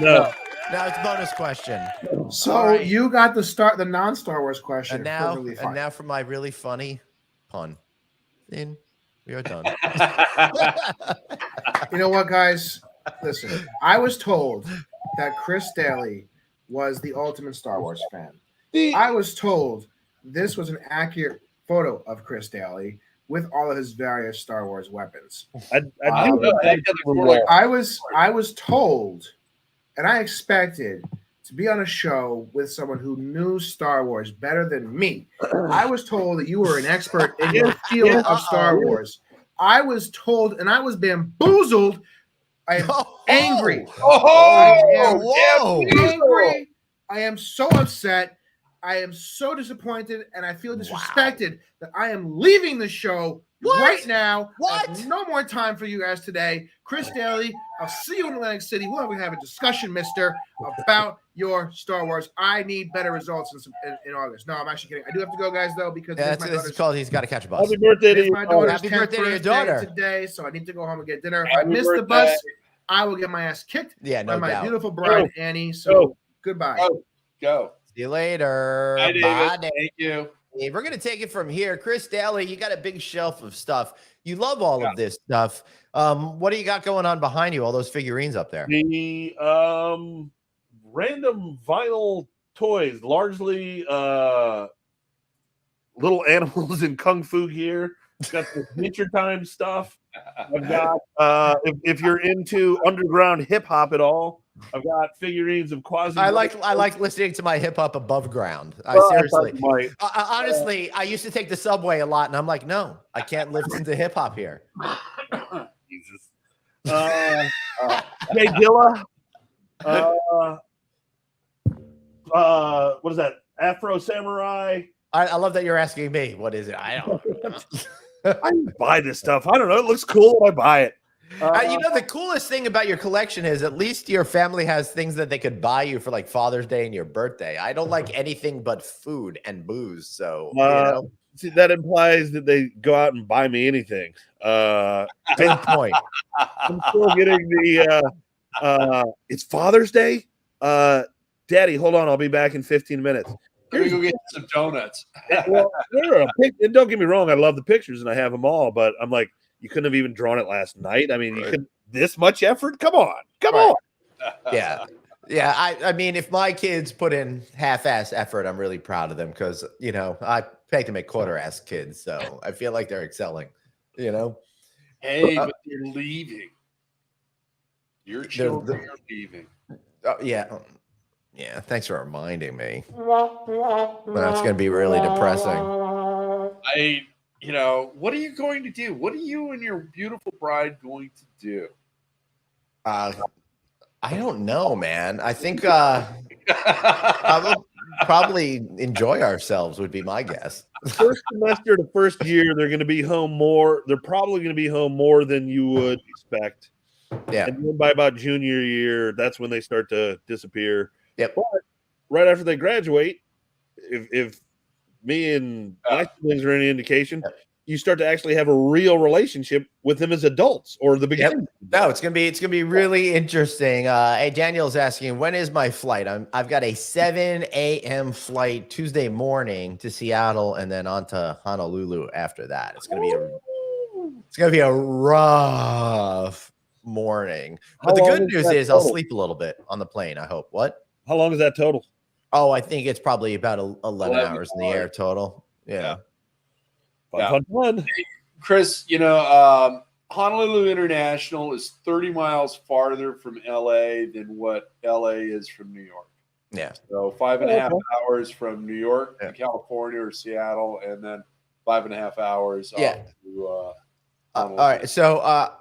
No. No, it's a bonus question. So you got the non-Star Wars question. And now for my really funny pun. Then we are done. You know what, guys? Listen, I was told that Chris Daly was the ultimate Star Wars fan. I was told this was an accurate photo of Chris Daly with all of his various Star Wars weapons. I was told, and I expected to be on a show with someone who knew Star Wars better than me. I was told that you were an expert in your field of Star Wars. I was told, and I was bamboozled. I am angry. Angry. I am so upset. I am so disappointed, and I feel disrespected that I am leaving the show right now. I have no more time for you guys today. Chris Daly, I'll see you in Atlantic City. We'll have a discussion, mister, about your Star Wars. I need better results in August. No, I'm actually kidding. I do have to go, guys, though, because this is called He's Got to Catch a Bus. Happy birthday to my daughter's Happy birthday to your daughter today, so I need to go home and get dinner. If I miss the bus, I will get my ass kicked by my beautiful bride, Annie. So goodbye. Go. See you later. Bye, David. Bye, David. Thank you. Hey, we're going to take it from here. Chris Daly, you got a big shelf of stuff. You love all of this stuff. What do you got going on behind you? All those figurines up there? The random vinyl toys, largely little animals in kung fu gear. Got the Nature Time stuff. I've got if you're into underground hip hop at all, I've got figurines of Quasi. I like listening to my hip hop above ground. Seriously, honestly, I used to take the subway a lot, and I'm like, no, I can't listen to hip hop here. Jesus. Jay Dilla. what is that? Afro Samurai. I love that you're asking me. What is it? I don't know. I buy this stuff. I don't know. It looks cool. I buy it. You know, the coolest thing about your collection is at least your family has things that they could buy you for like Father's Day and your birthday. I don't like anything but food and booze. So, you know. See, that implies that they go out and buy me anything. Good point. I'm still getting the it's Father's Day. Daddy, hold on. I'll be back in 15 minutes. Let me go get some donuts. Well, and don't get me wrong. I love the pictures and I have them all, but I'm like, you couldn't have even drawn it last night. I mean, you could this much effort. Come on. Yeah. Yeah. I mean, if my kids put in half-ass effort, I'm really proud of them because, you know, I paid them at quarter-ass kids. So I feel like they're excelling, you know? Hey, but they're leaving. Your children are leaving. Yeah. Yeah. Thanks for reminding me. That's going to be really depressing. You know, what are you going to do? What are you and your beautiful bride going to do? I don't know, man. I think I will probably enjoy ourselves would be my guess. First semester to first year, they're going to be home more. They're probably going to be home more than you would expect. Yeah. And then by about junior year, that's when they start to disappear. Yep. But right after they graduate, if me and my siblings are any indication, you start to actually have a real relationship with them as adults or the beginning. No, it's gonna be really interesting. Hey, Daniel's asking, when is my flight? I've got a 7 a.m. flight Tuesday morning to Seattle and then on to Honolulu after that. It's gonna be a rough morning. But the good news is I'll sleep a little bit on the plane, I hope. What? How long is that total? Oh, I think it's probably about 11 hours in the air total. Yeah. Fun. Chris, you know, Honolulu International is 30 miles farther from LA than what LA is from New York. Yeah. So 5.5 hours from New York to California or Seattle, and then 5.5 hours. Yeah. To, all right. So, all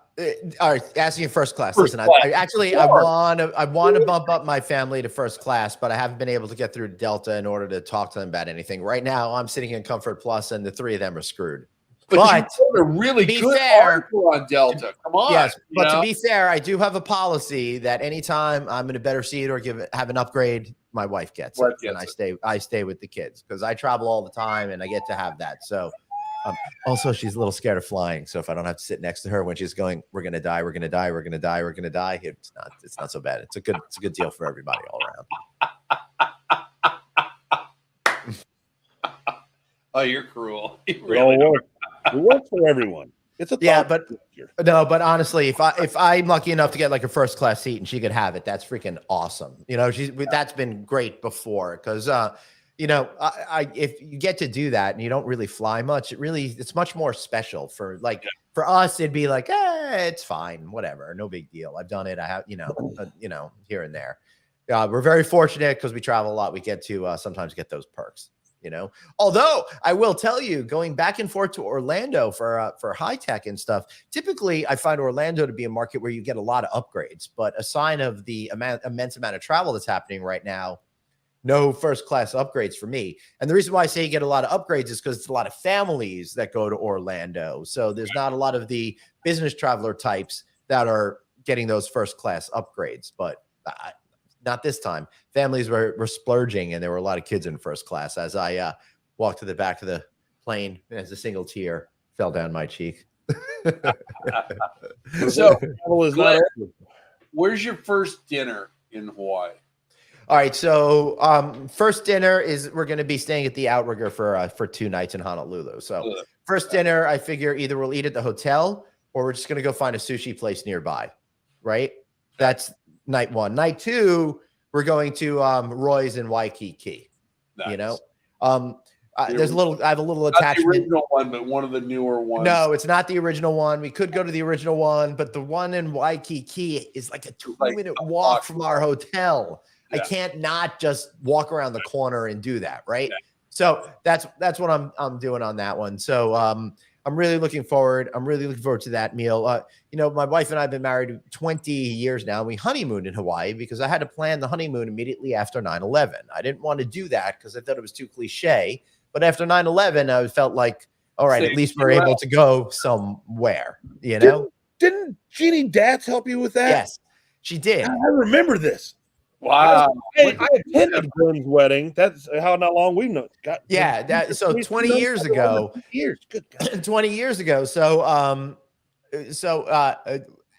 right. Asking you first class. Listen, I want to bump up my family to first class, but I haven't been able to get through Delta in order to talk to them about anything. Right now, I'm sitting in Comfort Plus, and the three of them are screwed. But you a really good article on Delta. Come on. Yes, but to be fair, I do have a policy that anytime I'm in a better seat or have an upgrade, my wife gets it, and I stay with the kids because I travel all the time and I get to have that. So. Also, she's a little scared of flying. So if I don't have to sit next to her when she's going, we're gonna die, we're gonna die, we're gonna die, we're gonna die. It's not so bad. It's a good deal for everybody all around. Oh, you're cruel. It works for everyone. It's a but honestly, if I'm lucky enough to get like a first class seat and she could have it, that's freaking awesome. You know, that's been great before because you know, if you get to do that and you don't really fly much, it's much more special for us. It'd be like, it's fine, whatever, no big deal. I've done it. I have, here and there. We're very fortunate because we travel a lot. We get to sometimes get those perks, you know. Although I will tell you, going back and forth to Orlando for high tech and stuff, typically I find Orlando to be a market where you get a lot of upgrades. But a sign of the immense amount of travel that's happening right now. No first class upgrades for me. And the reason why I say you get a lot of upgrades is because it's a lot of families that go to Orlando. So there's not a lot of the business traveler types that are getting those first class upgrades, but not this time. Families were splurging and there were a lot of kids in first class as I walked to the back of the plane as a single tear fell down my cheek. So Glenn, where's your first dinner in Hawaii? All right, so first dinner is we're going to be staying at the Outrigger for 2 nights in Honolulu. So first dinner, I figure either we'll eat at the hotel or we're just going to go find a sushi place nearby, right? That's night 1. Night 2, we're going to Roy's in Waikiki. Nice. You know, I have a little attachment. Not the original one, but one of the newer ones. No, it's not the original one. We could go to the original one, but the one in Waikiki is like a 2-minute walk from our hotel. Yeah. I can't not just walk around the corner and do that, right? Yeah. So that's what I'm doing on that one. So I'm really looking forward. I'm really looking forward to that meal. You know, my wife and I have been married 20 years now. And we honeymooned in Hawaii because I had to plan the honeymoon immediately after 9/11. I didn't want to do that because I thought it was too cliche. But after 9/11, I felt like, all right, at least we're able to go somewhere, you know? Didn't Jeannie Datz help you with that? Yes, she did. I remember this. Wow. I attended Glenn's wedding. That's how not long we've known. So 20 years ago. Good God. 20 years ago. So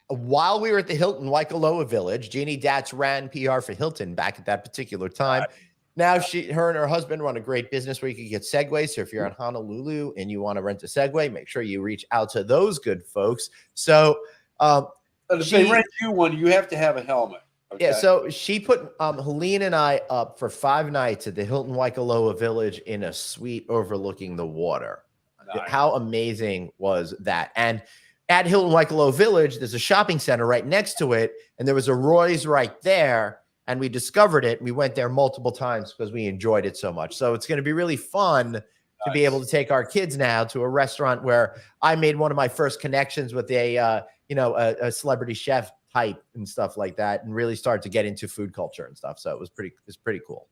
while we were at the Hilton Waikoloa Village, Jeannie Datz ran PR for Hilton back at that particular time. Now her and her husband run a great business where you can get Segways. So if you're in Honolulu and you want to rent a Segway, make sure you reach out to those good folks. So if they rent you one, you have to have a helmet. Okay. Yeah, so she put Helene and I up for 5 nights at the Hilton Waikoloa Village in a suite overlooking the water. Nice. How amazing was that? And at Hilton Waikoloa Village, there's a shopping center right next to it, and there was a Roy's right there, and we discovered it. We went there multiple times because we enjoyed it so much. So it's going to be really fun to be able to take our kids now to a restaurant where I made one of my first connections with a celebrity chef type and stuff like that, and really start to get into food culture and stuff. So it's pretty cool.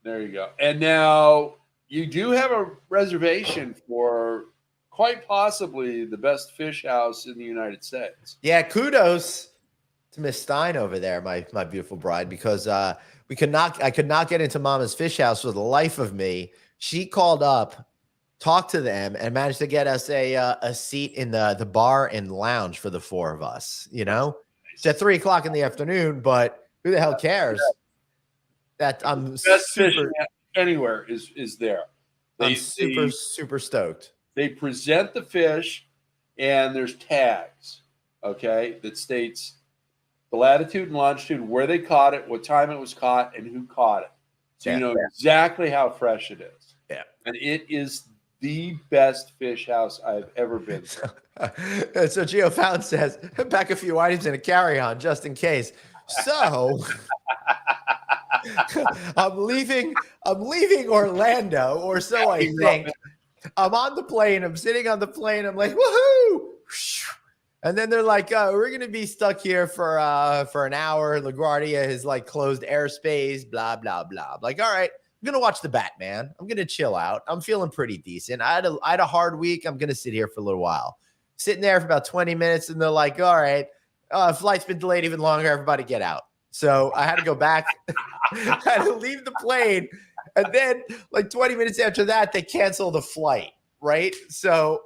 There you go. And now you do have a reservation for quite possibly the best fish house in the United States. Yeah, kudos to Miss Stein over there, my beautiful bride, because I could not get into Mama's Fish House for the life of me. She called up, talked to them, and managed to get us a seat in the bar and lounge for the 4 of us. You know, it's at 3 o'clock in the afternoon, but who the hell cares? That I'm best fish anywhere is there. I'm super stoked. They present the fish, and there's tags, okay, that states the latitude and longitude, where they caught it, what time it was caught, and who caught it. So you know exactly how fresh it is. Yeah, and it is the best fish house I've ever been to. So Geo Fountain says, pack a few items in a carry-on just in case. So I'm leaving Orlando, or so I think. I'm on the plane. I'm sitting on the plane. I'm like, woohoo! And then they're like, we're going to be stuck here for an hour. LaGuardia has like closed airspace, blah, blah, blah. I'm like, all right, I'm going to watch the Batman. I'm going to chill out. I'm feeling pretty decent. I had a hard week. I'm going to sit here for a little while. Sitting there for about 20 minutes. And they're like, all right, flight's been delayed even longer. Everybody get out. So I had to go back. I had to leave the plane. And then like 20 minutes after that, they canceled the flight, right? So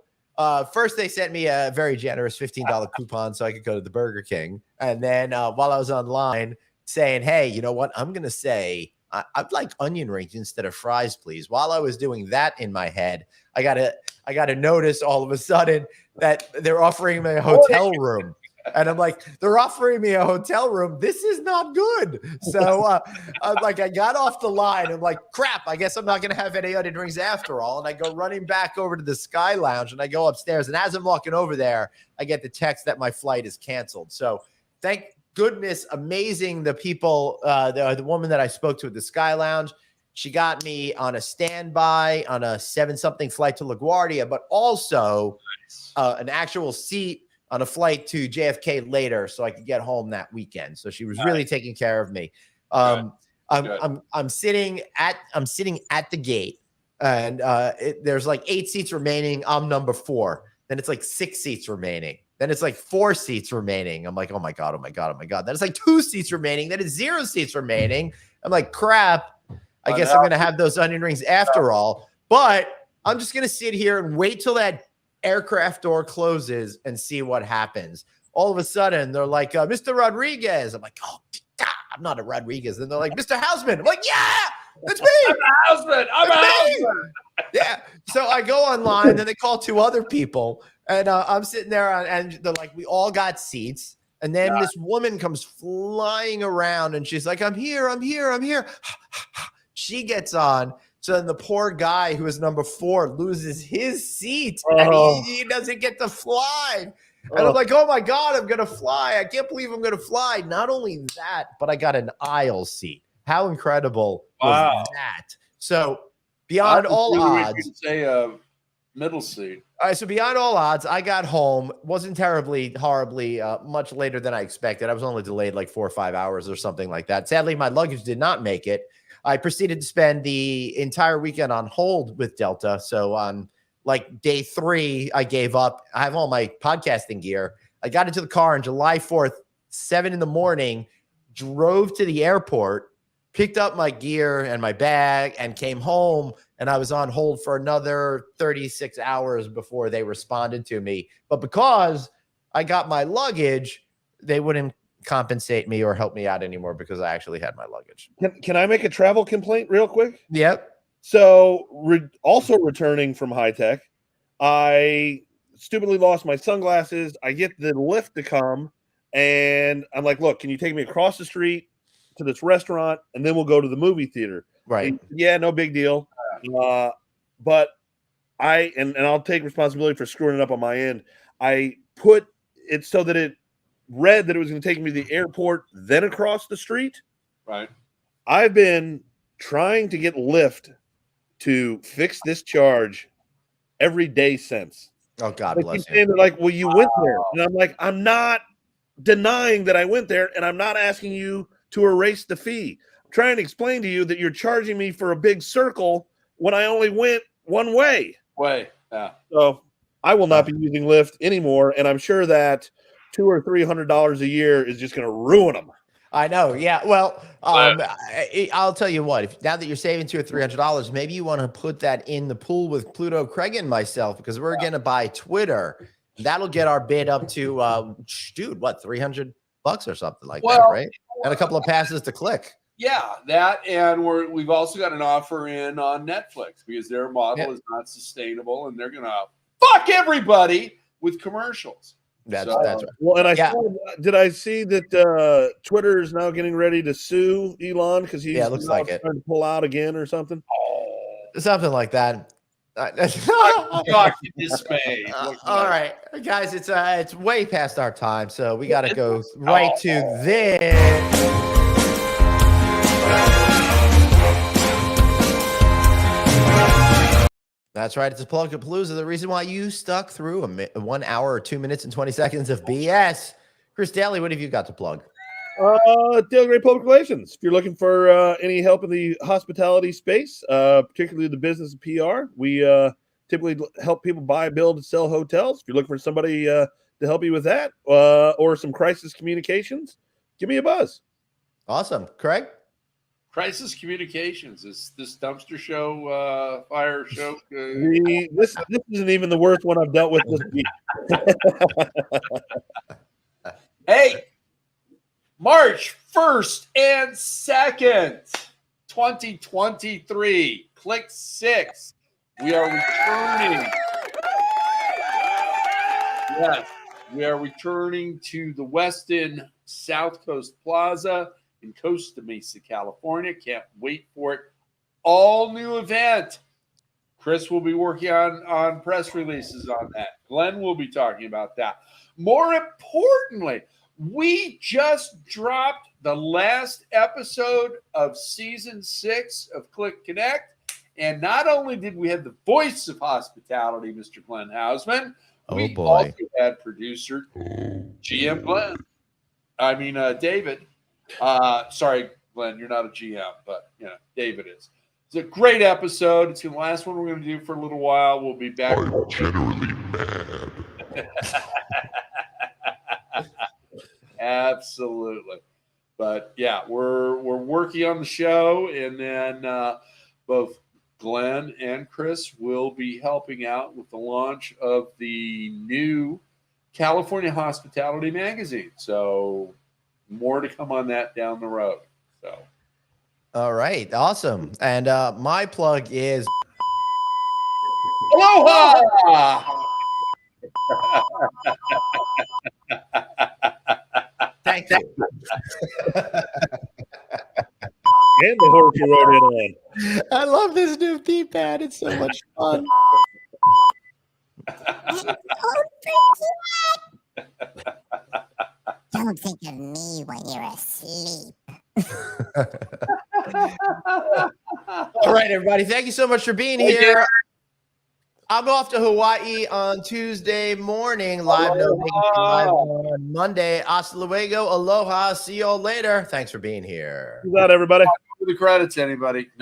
first they sent me a very generous $15 coupon so I could go to the Burger King. And then while I was online saying, hey, you know what? I'm going to say I'd like onion rings instead of fries, please. While I was doing that in my head, I got to notice all of a sudden that they're offering me a hotel room. And I'm like, they're offering me a hotel room. This is not good. So I got off the line. I'm like, crap, I guess I'm not going to have any onion rings after all. And I go running back over to the Sky Lounge, and I go upstairs. And as I'm walking over there, I get the text that my flight is canceled. So thank goodness, amazing. The people, the woman that I spoke to at the Sky Lounge, she got me on a standby on a 7-something flight to LaGuardia, but also an actual seat on a flight to JFK later, so I could get home that weekend. So she was really taking care of me. I'm sitting at the gate, and there's like 8 seats remaining. I'm number 4. Then it's like 6 seats remaining. Then it's like 4 seats remaining. I'm like, oh my god. Then it's like 2 seats remaining. Then it's 0 seats remaining. I'm like, crap. I guess I'm gonna have those onion rings after all. But I'm just gonna sit here and wait till that aircraft door closes and see what happens. All of a sudden, they're like, Mr. Rodriguez. I'm like, oh, I'm not a Rodriguez. And they're like, Mr. Hausman. I'm like, yeah, that's me. I'm a Hausman. Yeah. So I go online, and they call 2 other people, and I'm sitting there, and they're like, we all got seats. And then this woman comes flying around, and she's like, I'm here. She gets on. So then the poor guy who is number 4 loses his seat, and he doesn't get to fly. And I'm like, oh my God, I'm going to fly. I can't believe I'm going to fly. Not only that, but I got an aisle seat. How incredible was that? So beyond all odds. You could say a middle seat. All right, so beyond all odds, I got home. Wasn't horribly much later than I expected. I was only delayed like 4 or 5 hours or something like that. Sadly, my luggage did not make it. I proceeded to spend the entire weekend on hold with Delta. So on like day 3, I gave up. I have all my podcasting gear. I got into the car on July 4th, 7 in the morning, drove to the airport, picked up my gear and my bag, and came home. And I was on hold for another 36 hours before they responded to me. But because I got my luggage, they wouldn't compensate me or help me out anymore because I actually had my luggage. Can I make a travel complaint real quick? Yep. So also returning from high tech, I stupidly lost my sunglasses. I get the lift to come, and I'm like, look, can you take me across the street to this restaurant, and then we'll go to the movie theater? Right. And, yeah, no big deal. But and I'll take responsibility for screwing it up on my end. I put it so that it read that it was going to take me to the airport, then across the street. Right. I've been trying to get Lyft to fix this charge every day since. Oh, God bless you. They're like, well, you went there. And I'm like, I'm not denying that I went there, and I'm not asking you to erase the fee. I'm trying to explain to you that you're charging me for a big circle when I only went one way. Yeah. So I will not be using Lyft anymore, and I'm sure that $200 or $300 a year is just going to ruin them. I know. Yeah. Well, I'll tell you what. Now that you're saving $200 or $300, maybe you want to put that in the pool with Pluto, Craig, and myself, because we're going to buy Twitter. That'll get our bid up to, $300 or something like that, right? And a couple of passes to Click. Yeah, that, and we've also got an offer in on Netflix because their model is not sustainable, and they're gonna fuck everybody with commercials. That's right. Well, and did I see that Twitter is now getting ready to sue Elon because he's it looks like it. trying to pull out again or something? Something like that. Shocked and dismayed. All right, guys, it's way past our time, so we got to go right to this. That's right. It's a Plug-a-Palooza. The reason why you stuck through 1 hour or 2 minutes and 20 seconds of BS. Chris Daly, what have you got to plug? Daily Great Public Relations. If you're looking for any help in the hospitality space, particularly the business of PR, we typically help people buy, build, and sell hotels. If you're looking for somebody to help you with that or some crisis communications, give me a buzz. Awesome. Craig? Crisis Communications is this dumpster show, fire show. This isn't even the worst one I've dealt with this week. Hey, March 1st and 2nd, 2023, Click 6. We are returning. Yes, we are returning to the Westin South Coast Plaza in Costa Mesa, California. Can't wait for it. All new event. Chris will be working on press releases on that. Glenn will be talking about that. More importantly, we just dropped the last episode of season 6 of Click Connect. And not only did we have the voice of hospitality, Mr. Glenn Hausman, we also had producer GM Glenn. David. Sorry, Glenn, you're not a GM, but David is. It's a great episode. It's the last one we're going to do for a little while. We'll be back. I'm generally mad. Absolutely. But yeah, we're working on the show, and then both Glenn and Chris will be helping out with the launch of the new California Hospitality magazine. So more to come on that down the road. So, all right, awesome. And my plug is Aloha. Thank you. And the horse you rode in on. I love this new D-pad. It's so much fun. Don't think of me when you're asleep. All right, everybody. Thank you so much for being here. I'm off to Hawaii on Tuesday morning. Live no Vegas, live on Monday. Hasta luego. Aloha. See you all later. Thanks for being here. You got everybody. The credits, anybody.